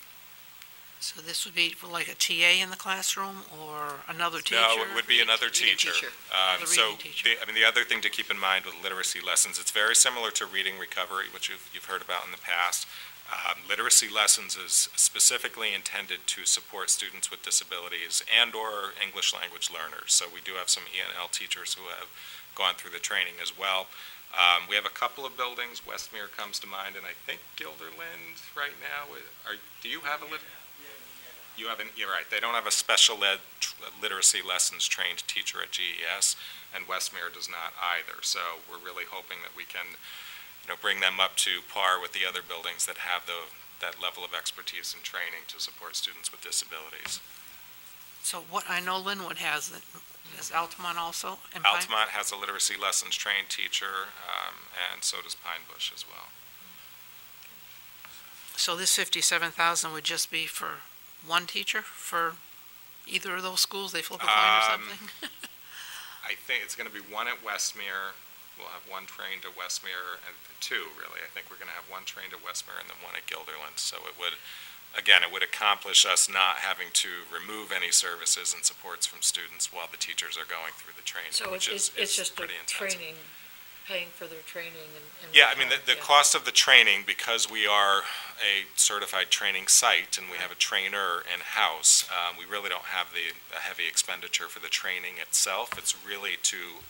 S3: So this would be for like a TA in the classroom or another teacher?
S7: No, it would be another teacher.
S3: Another
S7: So,
S3: reading teacher.
S7: the other thing to keep in mind with literacy lessons, it's very similar to reading recovery, which you've heard about in the past. Literacy lessons is specifically intended to support students with disabilities and/or English language learners. So we do have some ENL teachers who have gone through the training as well. We have a couple of buildings. Westmere comes to mind, and I think Guilderland right now. Do you have a You haven't. You're right. They don't have a special ed literacy lessons trained teacher at GES, and Westmere does not either. So we're really hoping that we can, bring them up to par with the other buildings that have that level of expertise and training to support students with disabilities.
S3: So what I know Linwood has, is Altamont also? And Pine-
S7: Altamont has a literacy lessons trained teacher, and so does Pine Bush as well.
S3: So this 57,000 would just be for one teacher for either of those schools? They flip a coin or something?
S7: I think it's going to be one at Westmere. We'll have one trained at Westmere, and two, really. I think we're going to have one trained at Westmere and then one at Guilderland. So it would accomplish us not having to remove any services and supports from students while the teachers are going through the training,
S9: So
S7: which is
S9: it's just a
S7: pretty intensive.
S9: training, paying for their training and.
S7: Yeah, I mean, the
S9: yeah.
S7: cost of the training, because we are a certified training site and we have a trainer in-house, we really don't have the heavy expenditure for the training itself. It's really to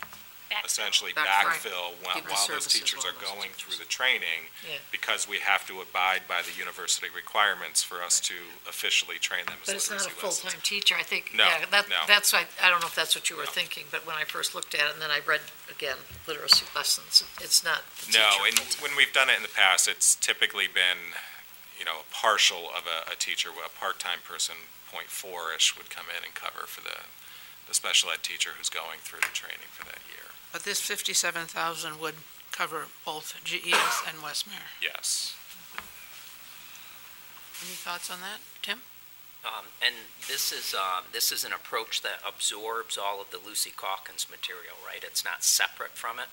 S7: essentially backfill
S8: Keep the
S7: while those
S8: services
S7: teachers
S8: while
S7: are
S8: those
S7: going
S8: teachers.
S7: through the training,
S9: Yeah.
S7: because we have to abide by the university requirements for us to officially train them as
S9: But it's not
S7: literacy
S9: a
S7: lessons.
S9: full-time teacher, I think.
S7: No,
S9: Yeah,
S7: no.
S9: That's, I don't know if that's what you were
S7: No.
S9: thinking, but when I first looked at it, and then I read, again, literacy lessons, it's not the teacher.
S7: No, and when we've done it in the past, it's typically been, a partial of a teacher, a part-time person, 0.4-ish would come in and cover for the special ed teacher who's going through the training for that year.
S3: But this 57,000 would cover both GES and Westmere.
S7: Yes.
S3: Any thoughts on that, Tim?
S11: And this is an approach that absorbs all of the Lucy Calkins material, right? It's not separate from it?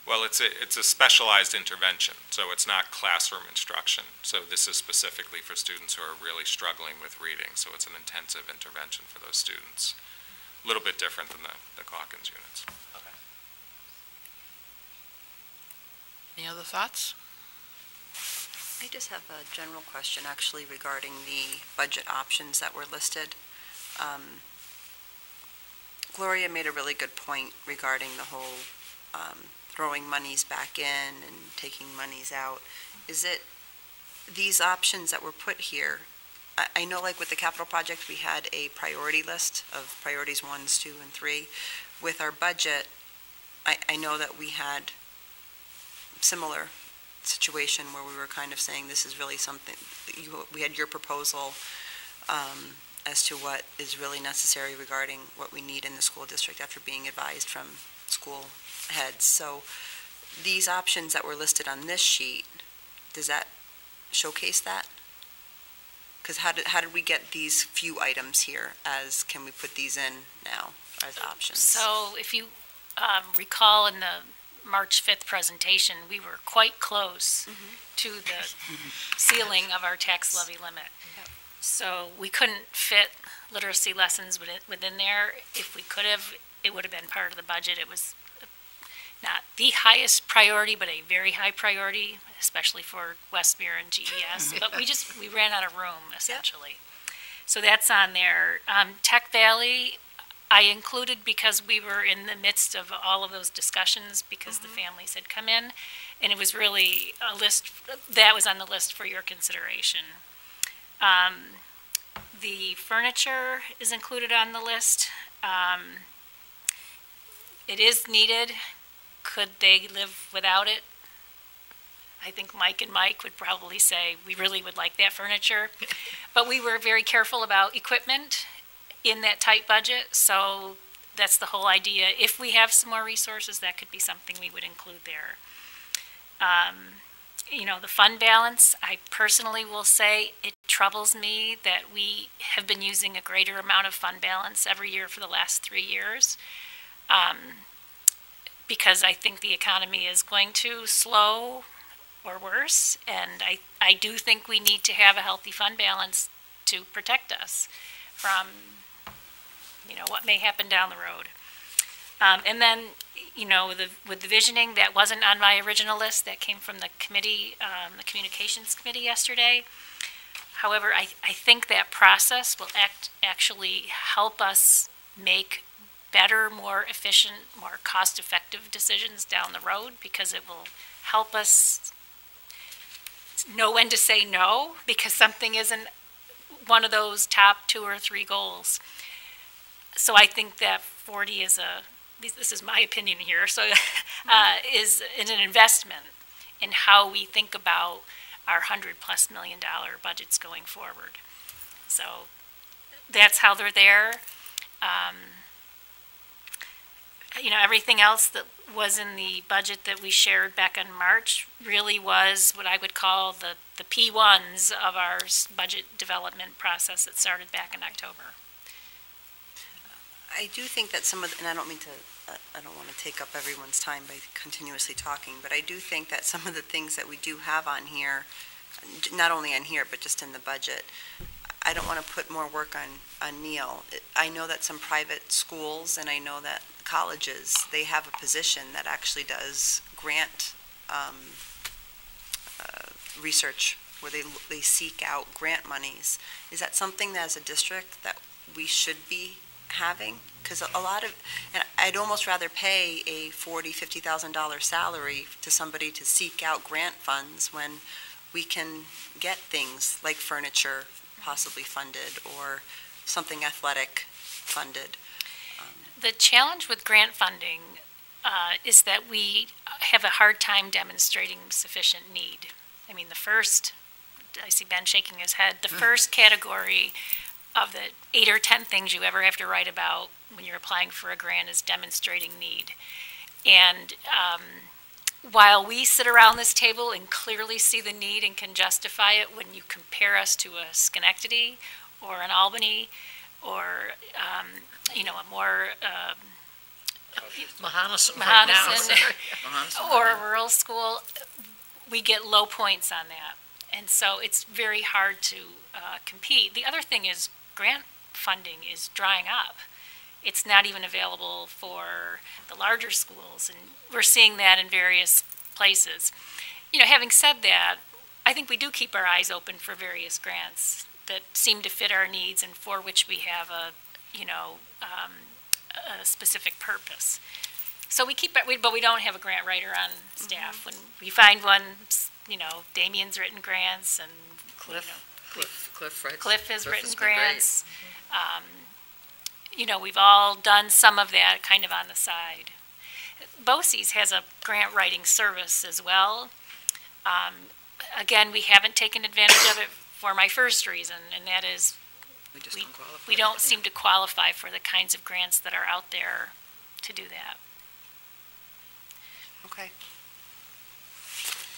S7: Well, it's a specialized intervention, so it's not classroom instruction. So this is specifically for students who are really struggling with reading, so it's an intensive intervention for those students. A little bit different than the Calkins units.
S3: Any other thoughts?
S2: I just have a general question, actually, regarding the budget options that were listed. Gloria made a really good point regarding the whole throwing monies back in and taking monies out. Is it these options that were put here? I know, like with the capital project, we had a priority list of priorities 1, 2, and 3. With our budget, I know that we had similar situation where we were kind of saying this is really something, we had your proposal as to what is really necessary regarding what we need in the school district after being advised from school heads. So these options that were listed on this sheet, does that showcase that? Because how did we get these few items here can we put these in now as options?
S1: So if you recall in the March 5th presentation, we were quite close to the ceiling of our tax levy limit. So we couldn't fit literacy lessons within there. If we could have, it would have been part of the budget. It was not the highest priority, but a very high priority, especially for Westmere and GES. But we ran out of room, essentially. So that's on there. Tech Valley, I included because we were in the midst of all of those discussions because the families had come in. And it was really a list, that was on the list for your consideration. The furniture is included on the list. It is needed. Could they live without it? I think Mike and Mike would probably say, we really would like that furniture. But we were very careful about equipment in that tight budget, so that's the whole idea. If we have some more resources, that could be something we would include there. You know, the fund balance, I personally will say it troubles me that we have been using a greater amount of fund balance every year for the last 3 years. Because I think the economy is going to slow or worse, and I do think we need to have a healthy fund balance to protect us from, you know, what may happen down the road. And then, you know, with the visioning, that wasn't on my original list. That came from the committee, the communications committee yesterday. However, I think that process will actually help us make better, more efficient, more cost-effective decisions down the road, because it will help us know when to say no, because something isn't one of those top 2 or 3 goals. So I think that 40 is this is my opinion here, so is an investment in how we think about our $100+ million budgets going forward. So that's how they're there. You know, everything else that was in the budget that we shared back in March really was what I would call the P1s of our budget development process that started back in October.
S2: I do think that some of, and I don't mean to, I don't want to take up everyone's time by continuously talking, but I do think that some of the things that we do have on here, not only on here, but just in the budget, I don't want to put more work on Neil. I know that some private schools, and I know that colleges, they have a position that actually does grant research, where they seek out grant monies. Is that something that as a district that we should be having? Because a lot of, and I'd almost rather pay a $40,000, $50,000 salary to somebody to seek out grant funds when we can get things like furniture possibly funded or something athletic funded.
S1: The challenge with grant funding is that we have a hard time demonstrating sufficient need. I mean, the first, I see Ben shaking his head, the first category of the 8 or 10 things you ever have to write about when you're applying for a grant is demonstrating need. And while we sit around this table and clearly see the need and can justify it, when you compare us to a Schenectady or an Albany or, you know, a more
S9: Mohonasen
S1: or a rural school, we get low points on that. And so it's very hard to compete. The other thing is grant funding is drying up. It's not even available for the larger schools, and we're seeing that in various places. You know, having said that, I think we do keep our eyes open for various grants that seem to fit our needs and for which we have a, you know, a specific purpose. So we keep it, but we don't have a grant writer on staff. When we find one, you know, Damien's written grants, and Cliff has written grants. You know, we've all done some of that kind of on the side. BOCES has a grant writing service as well. Again, we haven't taken advantage of it for my first reason, and that is we don't seem to qualify for the kinds of grants that are out there to do that.
S2: Okay.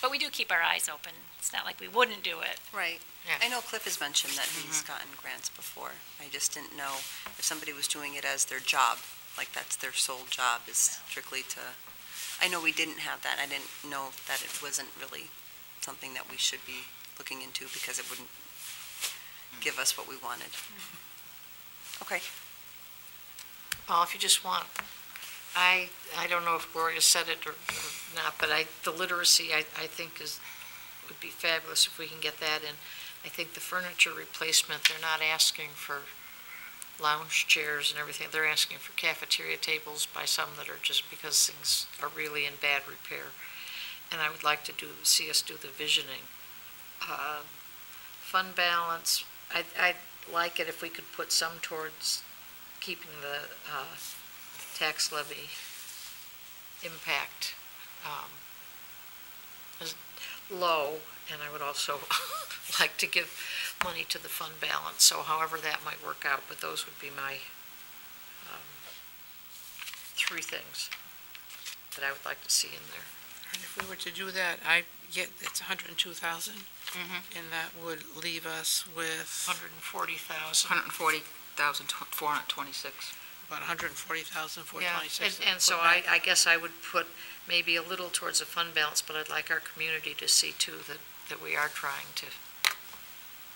S1: But we do keep our eyes open. It's not like we wouldn't do it.
S2: Right.
S9: Yeah.
S2: I know Cliff has mentioned that he's gotten grants before. I just didn't know if somebody was doing it as their job, like that's their sole job is strictly to, I know we didn't have that. I didn't know that it wasn't really something that we should be looking into because it wouldn't give us what we wanted. Okay.
S9: Well, if you just want, I don't know if Gloria said it or not, but the literacy, I think would be fabulous if we can get that in. I think the furniture replacement, they're not asking for lounge chairs and everything. They're asking for cafeteria tables by some that are just because things are really in bad repair. And I would like to see us do the visioning. Fund balance, I'd like it if we could put some towards keeping the tax levy impact as low, and I would also like to give money to the fund balance, so however that might work out, but those would be my three things that I would like to see in there.
S3: And if we were to do that, it's 102,000, and that would leave us with
S9: 140,000.
S8: 140,426.
S3: about 140,426.
S9: Yeah, and so I guess I would put maybe a little towards the fund balance, but I'd like our community to see too that we are trying to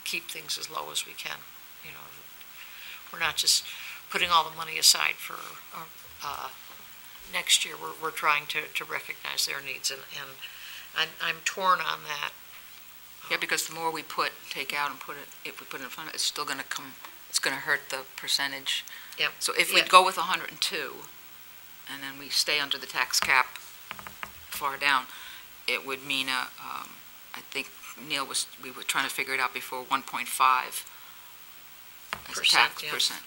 S9: keep things as low as we can. You know, we're not just putting all the money aside for next year. We're trying to recognize their needs, and I'm torn on that.
S8: Yeah, because the more we take out and if we put it in front, it's still going to it's going to hurt the percentage.
S9: Yep.
S8: So if we go with 102, and then we stay under the tax cap far down, it would mean I think Neil we were trying to figure it out before, 1.5 as a tax percent,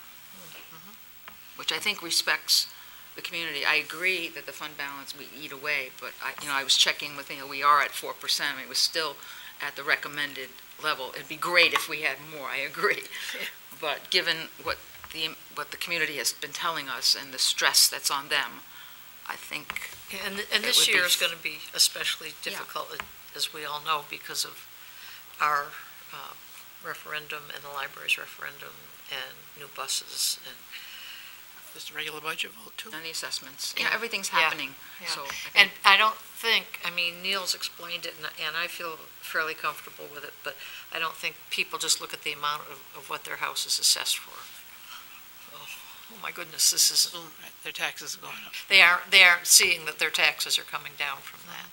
S8: which I think respects the community. I agree that the fund balance we eat away, but I was checking with we are at 4%. I mean, it was still at the recommended level. It'd be great if we had more. I agree, but given what the community has been telling us and the stress that's on them, I think.
S9: And this year is going to be especially difficult, as we all know, because of our referendum and the library's referendum and new buses and
S3: Just a regular budget vote, too.
S8: And the assessments. Yeah, everything's happening.
S9: Yeah.
S8: So
S9: And I don't think, Neil's explained it, and I feel fairly comfortable with it, but I don't think people just look at the amount of what their house is assessed for. Oh my goodness, this is,
S3: Their taxes are going up.
S9: they aren't seeing that their taxes are coming down from that.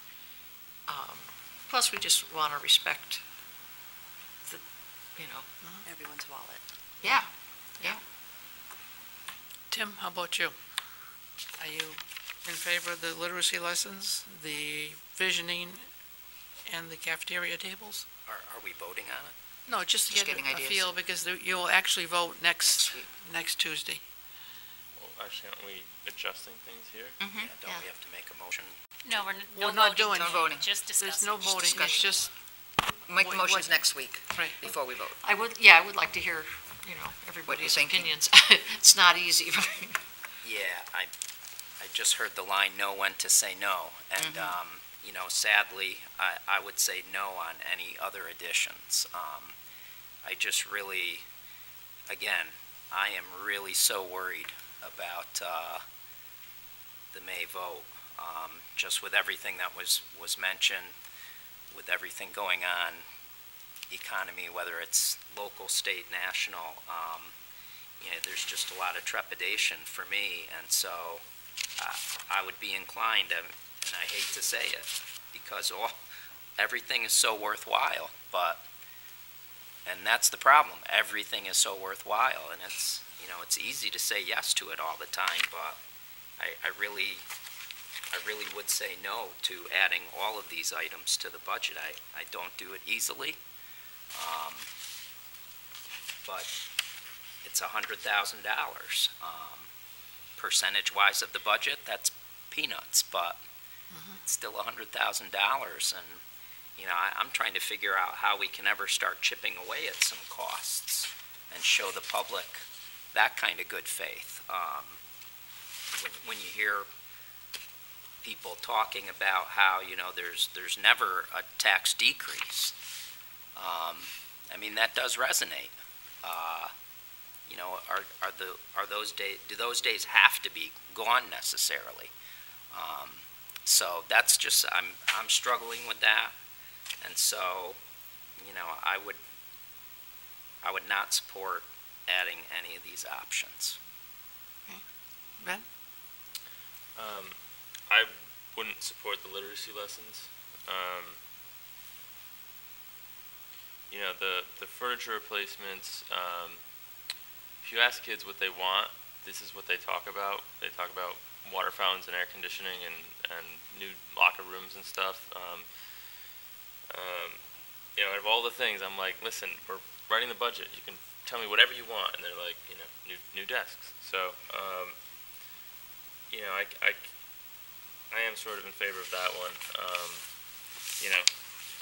S9: Plus, we just want to respect
S2: Everyone's wallet.
S8: yeah.
S3: Tim, how about you? Are you in favor of the literacy lessons, the visioning, and the cafeteria tables?
S11: Are we voting on it?
S3: No, just to
S8: Just
S3: get
S8: getting
S3: a
S8: ideas.
S3: feel, because you'll actually vote next Tuesday.
S10: Well, actually, aren't we adjusting things here?
S11: Yeah, don't we have to make a motion?
S1: No,
S3: We're not doing
S8: No voting.
S1: Just
S3: There's
S1: discussing.
S3: no voting, it's
S8: discussion.
S3: just,
S8: Make the
S3: What-
S8: motions next week
S3: right.
S8: before we vote.
S9: I would like to hear, everybody's
S8: thinking.
S9: opinions. It's not easy.
S11: Yeah, I just heard the line, know when to say no, and, sadly, I would say no on any other additions. I just really, again, I am really so worried about the May vote, just with everything that was mentioned, with everything going on, economy, whether it's local, state, national, there's just a lot of trepidation for me, and so I would be inclined, and I hate to say it, because everything is so worthwhile, and that's the problem, everything is so worthwhile, and it's easy to say yes to it all the time, but I really would say no to adding all of these items to the budget. I don't do it easily, but it's $100,000. Percentage-wise of the budget, that's peanuts, but it's still $100,000, and I'm trying to figure out how we can ever start chipping away at some costs and show the public that kind of good faith. When you hear people talking about how there's never a tax decrease, that does resonate. Do those days have to be gone necessarily? So that's just, I'm struggling with that. And so, I would not support adding any of these options.
S3: Ben?
S10: I wouldn't support the literacy lessons. The furniture replacements, if you ask kids what they want, this is what they talk about. They talk about water fountains and air conditioning and new locker rooms and stuff. Out of all the things, I'm like, listen, we're writing the budget. You can tell me whatever you want. And they're like, new desks. So, I am sort of in favor of that one.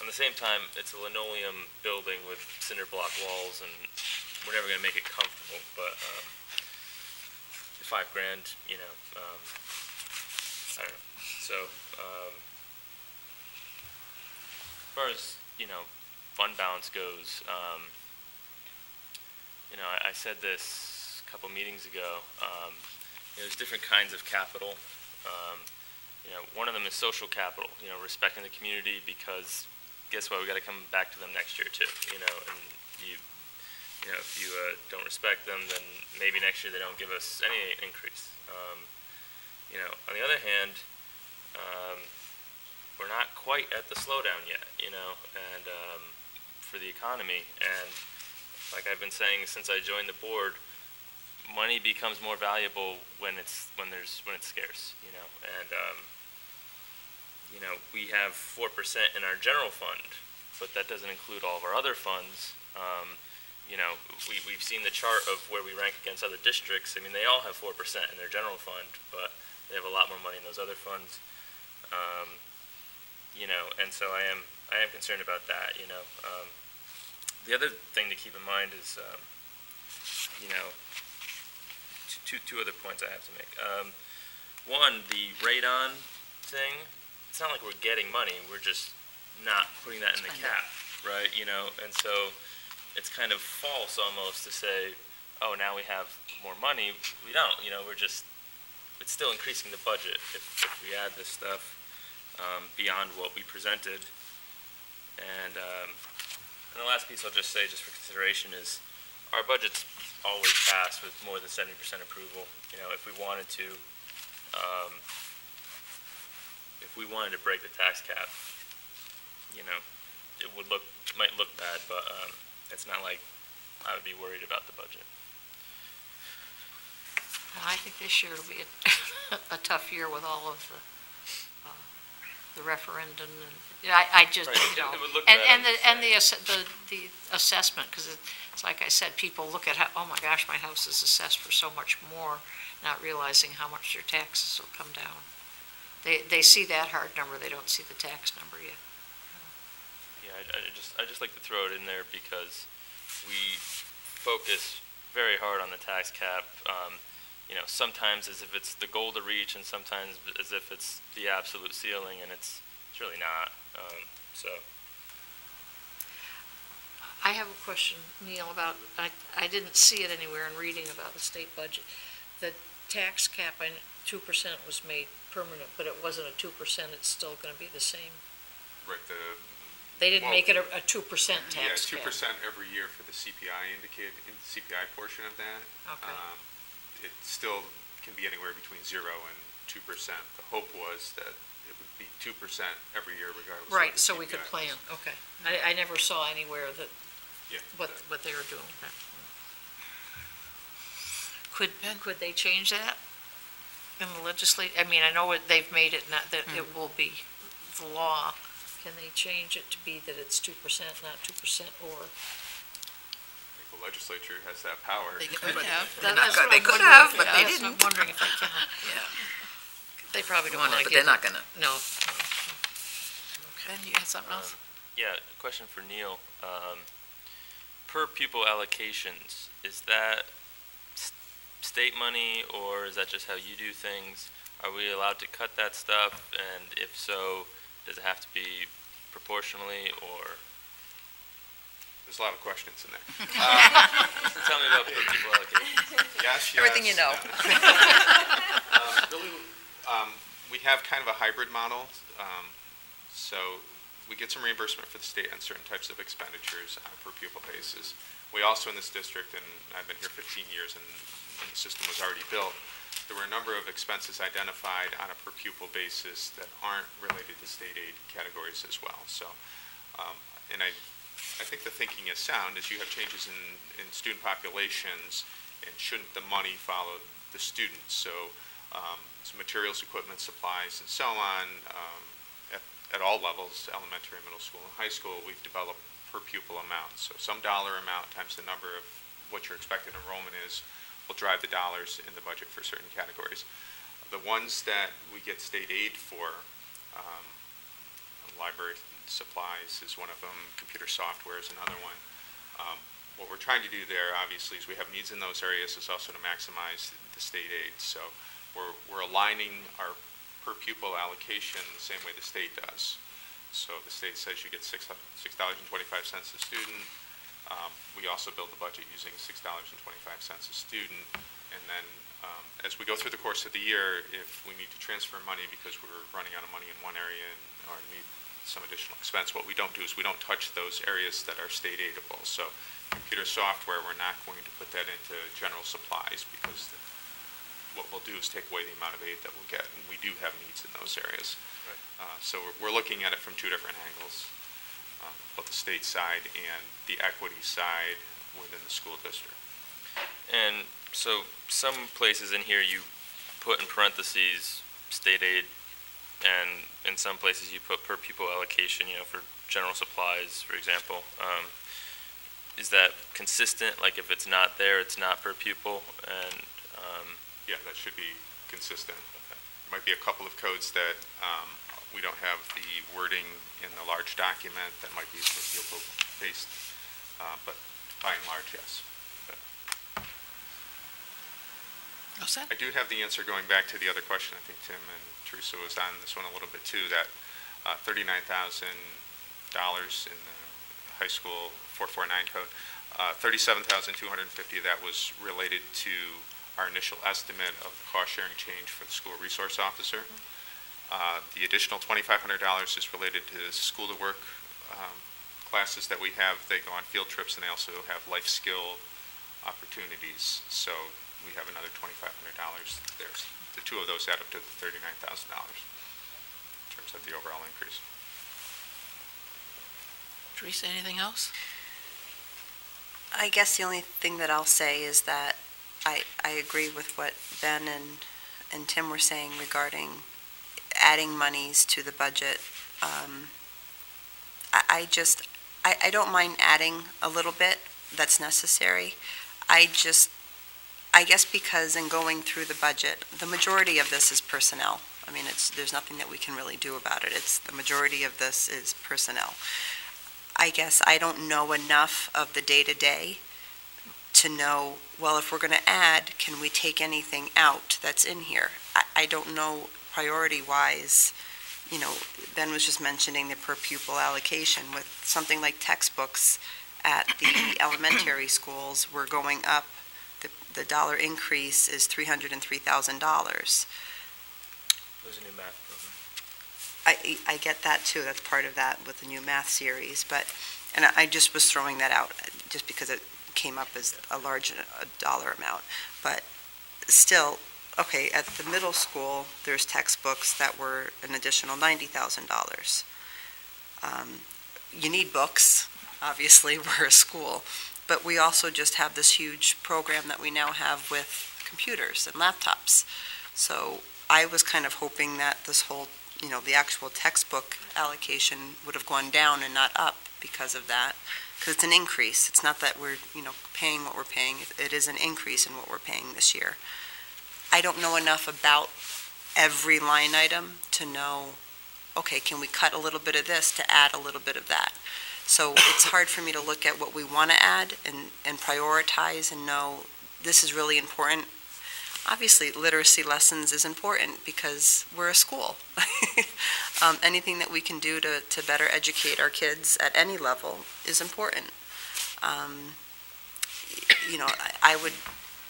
S10: On the same time, it's a linoleum building with cinder block walls, and we're never going to make it comfortable. But $5,000, I don't know. So, as far as fund balance goes, I said this a couple meetings ago. There's different kinds of capital. One of them is social capital, respecting the community, because guess what, we got to come back to them next year too, and if you don't respect them, then maybe next year they don't give us any increase. On the other hand, we're not quite at the slowdown yet, and for the economy, and like I've been saying since I joined the board, money becomes more valuable when it's scarce, and we have 4% in our general fund, but that doesn't include all of our other funds. We've seen the chart of where we rank against other districts. I mean, they all have 4% in their general fund, but they have a lot more money in those other funds. And so I am concerned about that. The other thing to keep in mind is, two other points I have to make. One, the radon thing. It's not like we're getting money. We're just not putting that in the cap, right? And so it's kind of false almost to say, oh, now we have more money. We don't. It's still increasing the budget if we add this stuff beyond what we presented. And the last piece I'll just say, just for consideration, is our budget's always passed with more than 70% approval. If we wanted to, break the tax cap, it might look bad, but it's not like I would be worried about the budget.
S4: I think this year will be a tough year with all of the referendum, and I just,
S10: Right. It would look
S4: and
S10: bad,
S4: the assessment, because it's like I said, people look at how, oh my gosh, my house is assessed for so much more, not realizing how much their taxes will come down. They see that hard number, they don't see the tax number yet.
S10: Yeah, I just like to throw it in there because we focus very hard on the tax cap. Sometimes as if it's the goal to reach, and sometimes as if it's the absolute ceiling, and it's really not.
S4: I have a question, Neil, about, I didn't see it anywhere in reading about the state budget. The tax cap, 2% was made permanent, but it wasn't a 2%, it's still going to be the same.
S6: Right,
S4: They didn't make it a 2% tax cap.
S6: Yeah, 2% every year for the CPI CPI portion of that.
S4: Okay.
S6: It still can be anywhere between 0 and 2%. The hope was that it would be 2% every year regardless of
S4: Right,
S6: the
S4: so we could
S6: CPI.
S4: plan, okay. I never saw anywhere that,
S6: Yeah.
S4: what they were doing with that. Could they change that in the legislature? I mean, I know they've made it not that it will be the law. Can they change it to be that it's 2%, not 2%, or?
S6: I think the legislature has that power.
S3: They could have.
S8: They could have, but they
S4: That's what I'm
S8: didn't.
S4: wondering if they can.
S8: They probably
S4: don't wanna
S8: but
S4: give
S8: they're not gonna.
S4: No.
S3: Ben, you had something else?
S10: Yeah, question for Neil. Per pupil allocations, is that state money, or is that just how you do things? Are we allowed to cut that stuff, and if so, does it have to be proportionally, or?
S6: There's a lot of questions in there.
S10: Tell me about per pupil allocations.
S6: Yes,
S8: Everything you know.
S6: Really, we have kind of a hybrid model. So we get some reimbursement for the state on certain types of expenditures on a per pupil basis. We also in this district, and I've been here 15 years and the system was already built, there were a number of expenses identified on a per pupil basis that aren't related to state aid categories as well. So, and I think the thinking is sound as you have changes in student populations, and shouldn't the money follow the students? So, materials, equipment, supplies, and so on, at all levels, elementary, middle school, and high school, we've developed per pupil amounts. So some dollar amount times the number of what your expected enrollment is will drive the dollars in the budget for certain categories. The ones that we get state aid for, library supplies is one of them, computer software is another one. What we're trying to do there, obviously, is we have needs in those areas, is also to maximize the state aid. So we're aligning our per pupil allocation the same way the state does. So the state says you get $6.25 a student. We also build the budget using $6.25 a student. And then as we go through the course of the year, if we need to transfer money because we're running out of money in one area or need some additional expense, what we don't do is we don't touch those areas that are state aidable. So computer software, we're not going to put that into general supplies because what we'll do is take away the amount of aid that we'll get, and we do have needs in those areas. Right. So we're looking at it from two different angles, both the state side and the equity side within the school district.
S10: And so some places in here you put in parentheses state aid, and in some places you put per pupil allocation, for general supplies, for example. Is that consistent? Like if it's not there, it's not per pupil? And
S6: yeah, that should be consistent. Okay. There might be a couple of codes that we don't have the wording in the large document that might be per pupil based, but by and large, yes.
S3: All set?
S6: I do have the answer going back to the other question. I think Tim and Teresa was on this one a little bit too, that $39,000 in the high school 449 code, $37,250 that was related to our initial estimate of the cost sharing change for the school resource officer. The additional $2,500 is related to school to work classes that we have. They go on field trips and they also have life skill opportunities. So we have another $2,500 there. The two of those add up to $39,000 in terms of the overall increase.
S3: Teresa, anything else?
S2: I guess the only thing that I'll say is that I agree with what Ben and Tim were saying regarding adding monies to the budget. I don't mind adding a little bit that's necessary. I guess because in going through the budget, the majority of this is personnel. I mean, there's nothing that we can really do about it. The majority of this is personnel. I guess I don't know enough of the day-to-day to know, well, if we're going to add, can we take anything out that's in here? I don't know priority-wise. Ben was just mentioning the per pupil allocation with something like textbooks at the elementary schools. We're going up. The dollar increase is $303,000.
S10: There's a new math program.
S2: I get that too. That's part of that with the new math series. And I just was throwing that out just because it came up as a large dollar amount. But still, okay, at the middle school, there's textbooks that were an additional $90,000. You need books, obviously, we're a school. But we also just have this huge program that we now have with computers and laptops. So I was kind of hoping that this whole, the actual textbook allocation would have gone down and not up because of that. Because it's an increase. It's not that we're, paying what we're paying. It is an increase in what we're paying this year. I don't know enough about every line item to know, okay, can we cut a little bit of this to add a little bit of that? So it's hard for me to look at what we want to add and prioritize and know this is really important. Obviously, literacy lessons is important because we're a school. Anything that we can do to better educate our kids at any level is important. I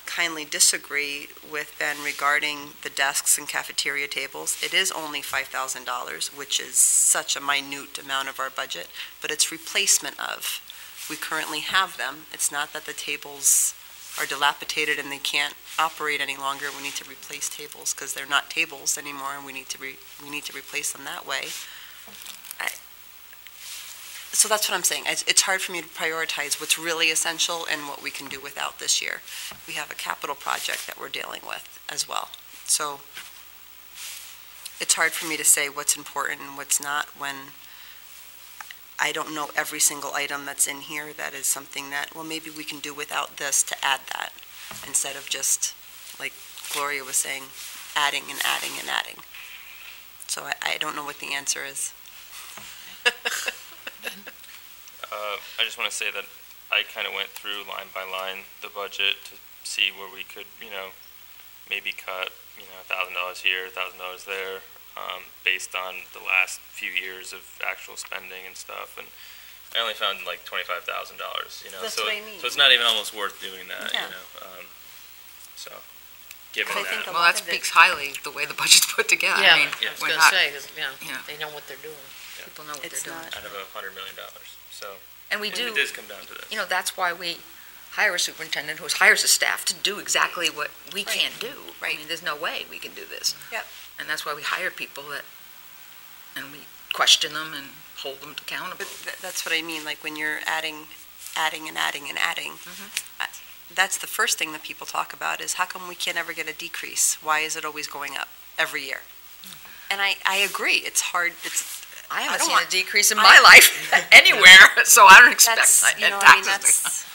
S2: kindly disagree with Ben regarding the desks and cafeteria tables. It is only $5,000, which is such a minute amount of our budget, but it's replacement of. We currently have them. It's not that the tables are dilapidated and they can't operate any longer. We need to replace tables because they're not tables anymore, and we need to replace them that way. So that's what I'm saying. It's hard for me to prioritize what's really essential and what we can do without this year. We have a capital project that we're dealing with as well. So it's hard for me to say what's important and what's not when I don't know every single item that's in here that is something that, well, maybe we can do without this to add that, instead of just, like Gloria was saying, adding and adding and adding. So I don't know what the answer is.
S10: I just want to say that I kind of went through line by line the budget to see where we could, maybe cut, $1,000 here, $1,000 there, based on the last few years of actual spending and stuff. And I only found like $25,000,
S2: That's
S10: so
S2: what I mean.
S10: so it's not even almost worth doing that,
S2: Yeah.
S10: So given
S2: I think
S10: that,
S2: a
S8: Well,
S2: lot
S8: that
S2: of it-
S8: speaks highly the way the budget's put together.
S9: Yeah,
S8: I mean,
S9: I was
S8: we're
S9: gonna
S8: not,
S9: say, 'cause,
S8: Yeah.
S9: they know what they're doing.
S8: people know what
S2: It's
S8: they're doing.
S2: not.
S10: out of $100 million. So
S8: And we
S10: it
S8: do,
S10: does come down to this.
S8: that's why we hire a superintendent who hires a staff to do exactly what we
S2: Right.
S8: can't do. I
S2: Right.
S8: mean, there's no way we can do this.
S2: Yep.
S8: And that's why we hire people and we question them and hold them accountable.
S2: But that's what I mean, like when you're adding and adding and adding.
S8: Mhm.
S2: That's the first thing that people talk about is how come we can't ever get a decrease? Why is it always going up every year? And I agree, it's hard,
S8: I
S2: I
S8: haven't
S2: don't
S8: seen a
S2: want-
S8: decrease in my life anywhere, so I don't expect
S2: that's,
S8: taxes.
S2: you know, I mean, that's,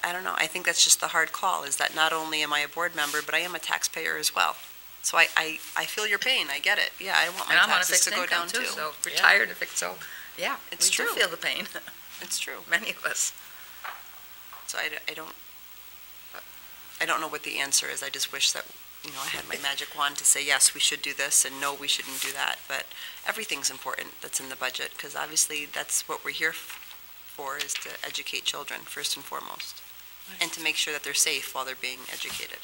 S2: I don't know, I think that's just the hard call, is that not only am I a board member, but I am a taxpayer as well. So I feel your pain, I get it, yeah, I want my
S8: And I'm on a
S2: taxes
S8: fixed
S2: to go
S8: income
S2: down
S8: too,
S2: too.
S8: so retired and fixed, so, yeah,
S2: It's
S8: we do
S2: true.
S8: feel the pain,
S2: It's true,
S8: many of us.
S2: so I don't know what the answer is, I just wish that, I had my magic wand to say, yes, we should do this, and no, we shouldn't do that, but everything's important that's in the budget, because obviously that's what we're here for, is to educate children, first and foremost, and to make sure that they're safe while they're being educated.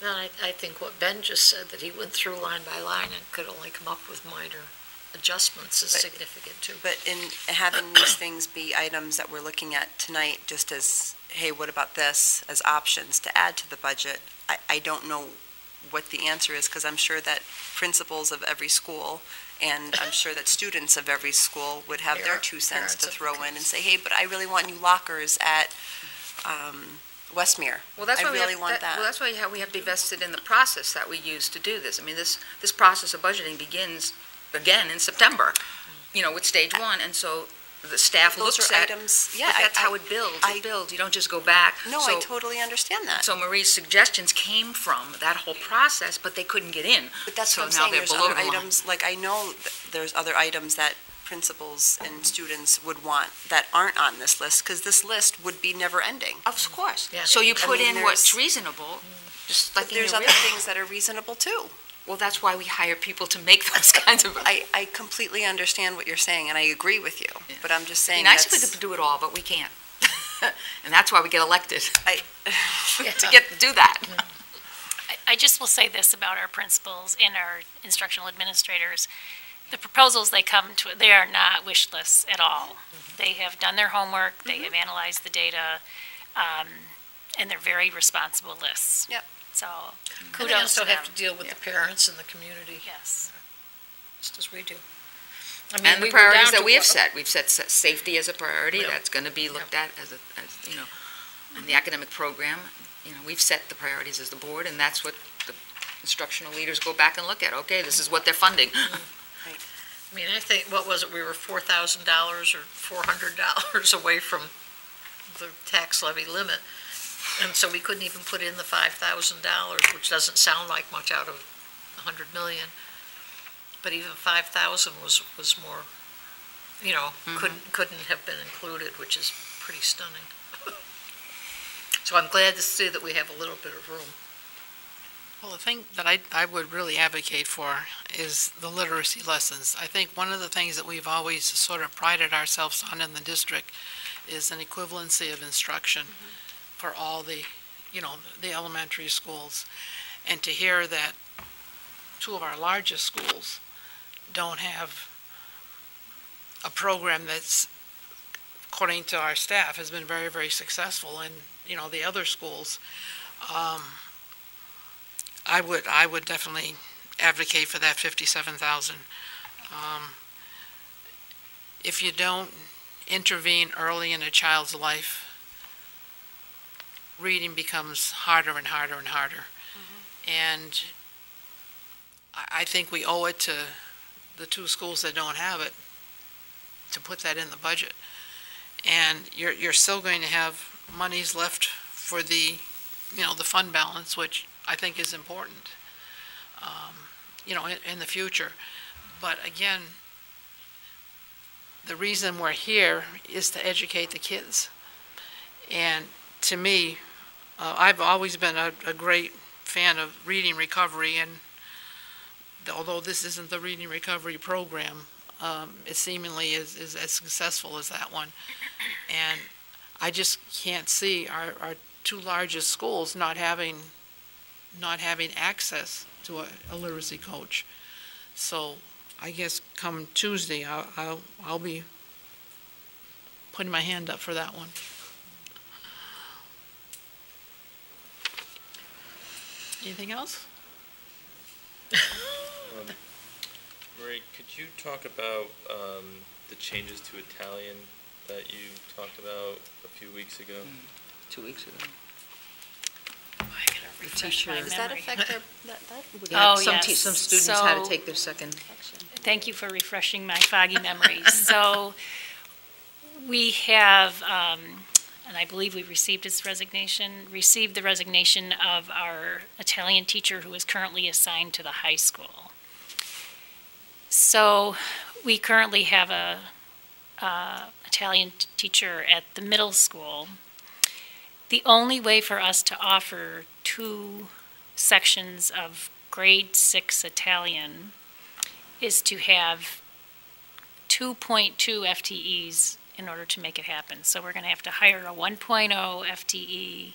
S9: Well, I think what Ben just said, that he went through line by line and could only come up with minor adjustments is
S2: But-
S9: significant too.
S2: But in having these things be items that we're looking at tonight, just as, hey, what about this, as options to add to the budget, I don't know what the answer is, because I'm sure that principals of every school, and I'm sure that students of every school would have their 2 cents to
S9: Parents of
S2: throw
S9: the
S2: in and
S9: kids.
S2: say, hey, but I really want new lockers at Westmere.
S8: Well, that's
S2: I
S8: why
S2: really want that.
S8: Well, that's why we have to be vested in the process that we use to do this. I mean, this process of budgeting begins again in September, with stage one, and so the staff
S2: Those
S8: looks
S2: are
S8: at,
S2: items,
S8: but
S2: yeah.
S8: that's how it builds. It builds. You don't just go back.
S2: No, I totally understand that.
S8: So Marie's suggestions came from that whole process, but they couldn't get in.
S2: But that's
S8: So
S2: what I'm
S8: now
S2: saying,
S8: they're
S2: there's
S8: below
S2: other
S8: the line.
S2: items, like I know there's other items that principals and students would want that aren't on this list, because this list would be never-ending.
S8: Of course.
S9: Yeah.
S8: So you
S2: I
S8: put
S2: mean,
S8: in what's
S2: there's-
S8: reasonable, just
S2: But
S8: like in your
S2: there's other
S8: real.
S2: things that are reasonable too.
S8: Well, that's why we hire people to make those kinds of.
S2: I completely understand what you're saying, and I agree with you,
S8: Yeah.
S2: but I'm just
S8: It'd be
S2: saying
S8: nice if we
S2: that's,
S8: could do it all, but we can't. And that's why we get elected,
S2: I,
S8: to get to do that.
S1: I just will say this about our principals and our instructional administrators. The proposals they come to, they are not wish lists at all. They have done their homework, they have analyzed the data, and they're very responsible lists.
S2: Yep.
S1: So
S9: And they
S1: kudos
S9: also
S1: to them.
S9: have to deal with the parents and the community,
S1: Yes.
S9: just as we do. I mean,
S8: And the
S9: we were down
S8: priorities that
S9: to
S8: we have
S9: what-
S8: set, we've set safety as a priority,
S9: Yeah.
S8: that's going to be looked at as in the academic program, we've set the priorities as the board, and that's what the instructional leaders go back and look at. Okay, this is what they're funding.
S9: I mean, I think, what was it, we were $4,000 or $400 away from the tax levy limit. And so we couldn't even put in the $5,000, which doesn't sound like much out of 100 million. But even 5,000 was more, couldn't have been included, which is pretty stunning. So I'm glad to see that we have a little bit of room.
S3: Well, the thing that I would really advocate for is the literacy lessons. I think one of the things that we've always sort of prided ourselves on in the district is an equivalency of instruction for all the the elementary schools, and to hear that two of our largest schools don't have a program that's, according to our staff, has been very, very successful, and, the other schools, I would definitely advocate for that 57,000. If you don't intervene early in a child's life, reading becomes harder and harder and harder. And I think we owe it to the two schools that don't have it to put that in the budget. And you're still going to have monies left for the fund balance, which I think is important, in the future. But again, the reason we're here is to educate the kids. And to me, I've always been a great fan of reading recovery, and although this isn't the reading recovery program, it seemingly is as successful as that one. And I just can't see our two largest schools not having access to a literacy coach. So I guess come Tuesday, I'll be putting my hand up for that one. Anything else?
S10: Marie, could you talk about the changes to Italian that you talked about a few weeks ago?
S8: 2 weeks ago.
S1: The teacher.
S2: Does that affect their,
S1: Oh,
S8: Some
S1: yes.
S8: some students had to
S1: So-
S8: take their second.
S1: Thank you for refreshing my foggy memories. So we have, and I believe we received the resignation of our Italian teacher who is currently assigned to the high school. So we currently have a Italian teacher at the middle school. The only way for us to offer 2 sections of grade 6 Italian is to have 2.2 FTEs in order to make it happen. So we're going to have to hire a 1.0 FTE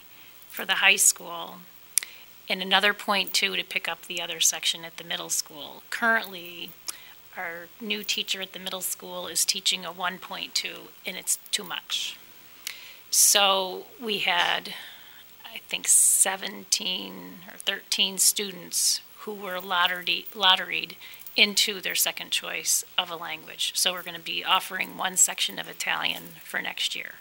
S1: for the high school and another 0.2 to pick up the other section at the middle school. Currently, our new teacher at the middle school is teaching a 1.2, and it's too much. So we had, I think, 17 or 13 students who were lotteried into their second choice of a language. So we're going to be offering 1 section of Italian for next year.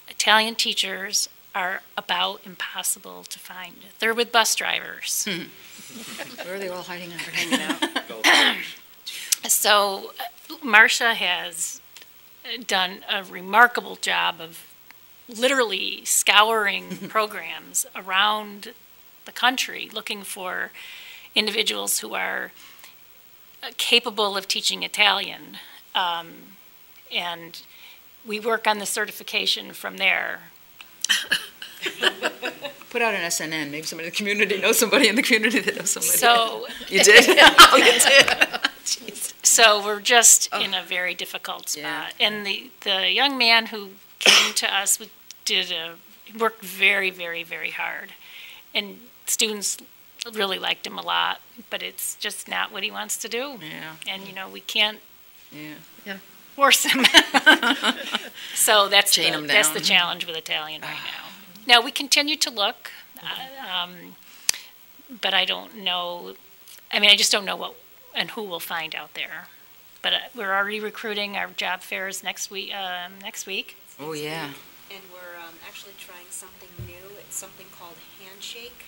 S1: Italian teachers are about impossible to find. They're with bus drivers.
S8: Where are they all hiding out?
S1: So Marcia has done a remarkable job of literally scouring programs around the country, looking for individuals who are capable of teaching Italian. And we work on the certification from there.
S8: Put out an SNN, maybe somebody in the community knows somebody in the community that knows somebody.
S1: So
S8: You did? Oh, you did? Jeez.
S1: So we're just in a very difficult spot.
S8: Yeah.
S1: And the young man who came to us worked very, very, very hard. And students really liked him a lot, but it's just not what he wants to do.
S8: Yeah.
S1: And, we can't
S8: Yeah.
S1: force him. So that's
S8: Chain him
S1: that's the
S8: down.
S1: challenge with Italian right now. Now, we continue to look, but I don't know, I just don't know what and who we'll find out there. But we're already recruiting our job fairs next week.
S8: Oh, yeah.
S12: And we're actually trying something new. It's something called Handshake,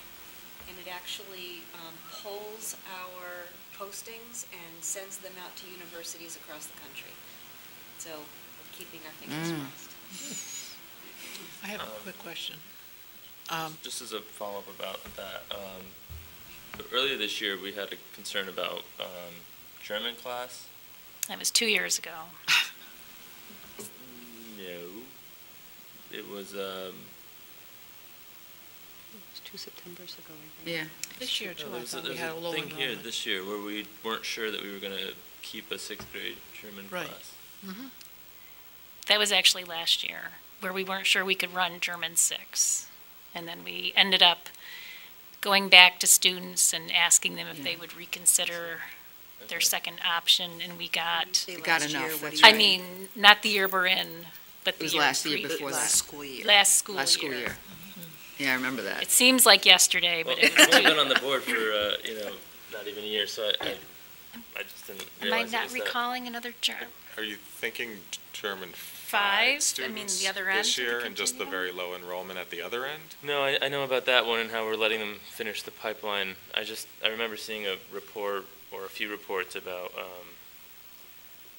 S12: and it actually polls our postings and sends them out to universities across the country. So we're keeping our fingers crossed.
S3: I have a quick question.
S10: Just as a follow-up about that, earlier this year, we had a concern about German class.
S1: That was 2 years ago.
S10: No. It was,
S2: It was 2 Septembers ago, I think.
S8: Yeah.
S3: This year, too,
S10: no,
S3: I
S10: there's
S3: thought we had a low
S10: thing here
S3: enrollment.
S10: this year where we weren't sure that we were going to keep a 6th grade German
S3: Right.
S10: class.
S1: That was actually last year, where we weren't sure we could run German 6. And then we ended up going back to students and asking them if they would reconsider their second option, and we got,
S8: You got enough, that's
S1: I
S8: right.
S1: mean, not the year we're in, but
S8: It
S1: the
S8: was
S1: year
S8: last year
S1: previous.
S8: before
S2: Last
S8: that.
S2: school year.
S1: Last school
S8: Last school
S1: year.
S8: year. Yeah, I remember that.
S1: It seems like yesterday,
S10: Well,
S1: but it
S10: we've
S1: was
S10: only
S1: two.
S10: been on the board for, not even a year, so I just didn't
S1: Am I
S10: realize it
S1: not
S10: was that.
S1: recalling another German?
S7: Are you thinking German
S1: Five? I mean,
S7: students
S1: the other end
S7: this
S1: of the
S7: year and just the
S1: continuum?
S7: very low enrollment at the other end?
S10: No, I know about that one and how we're letting them finish the pipeline. I remember seeing a report or a few reports about,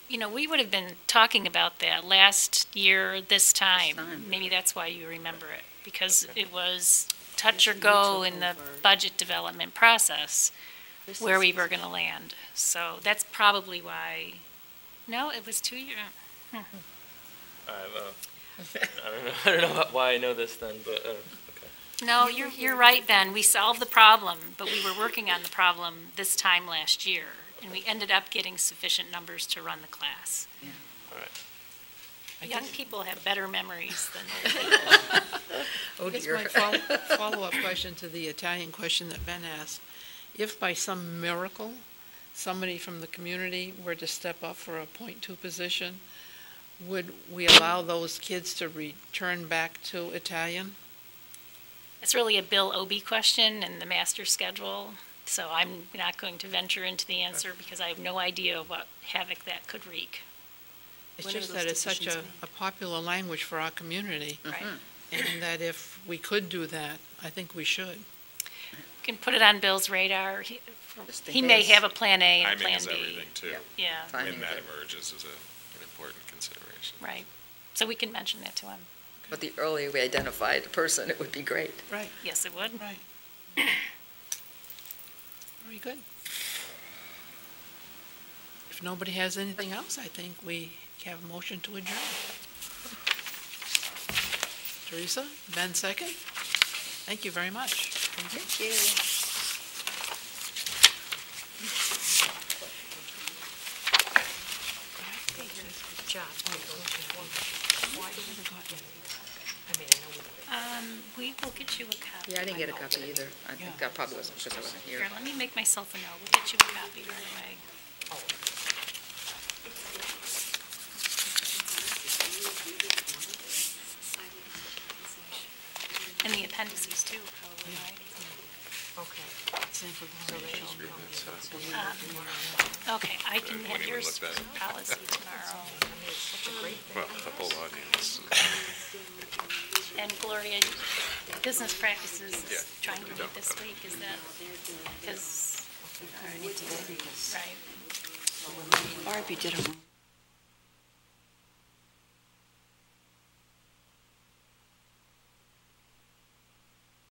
S1: You know, we would have been talking about that last year, this time.
S8: time.
S1: Maybe that's why you remember it, because it was touch or go in the budget development process where we were gonna land. So that's probably why, no, it was 2 years.
S10: well, I don't know why I know this then, but, okay.
S1: No, you're right, Ben. We solved the problem, but we were working on the problem this time last year, and we ended up getting sufficient numbers to run the class.
S10: All right.
S1: Young people have better memories than old people.
S3: I guess my follow-up question to the Italian question that Ben asked, if by some miracle, somebody from the community were to step up for a .2 position, would we allow those kids to return back to Italian?
S1: It's really a Bill Obie question and the master schedule, so I'm not going to venture into the answer because I have no idea what havoc that could wreak.
S3: It's
S12: When are
S3: just
S12: those
S3: that it's such
S12: decisions
S3: a popular language for our community,
S1: Right.
S3: and that if we could do that, I think we should.
S1: Can put it on Bill's radar. He
S8: Just in
S1: he may
S8: case.
S1: have a plan A and a
S7: Timing
S1: plan
S7: is
S1: B.
S7: everything too.
S1: Yeah,
S8: Timing
S7: When
S8: is
S7: that
S8: everything.
S7: emerges is an important consideration.
S1: right. So we can mention that to him.
S8: But the earlier we identify the person, it would be great.
S3: Right,
S1: Yes, it would.
S3: right. Very good. If nobody has anything else, I think we have a motion to adjourn. Teresa, Ben second? Thank you very much.
S8: Thank you.
S1: We will get you a copy.
S8: Yeah, I didn't get a copy either. I think that probably wasn't because I wasn't here.
S1: Here, let me make myself a note. We'll get you a copy right away. And the appendices too, probably, right? Okay, I can have
S7: you
S1: yours
S7: look that up.
S1: policy tomorrow.
S7: Well, the whole audience.
S1: And Gloria, business practices
S7: Yeah,
S1: is trying to
S7: no,
S1: meet this week, is that, because, right.
S12: Or if you did them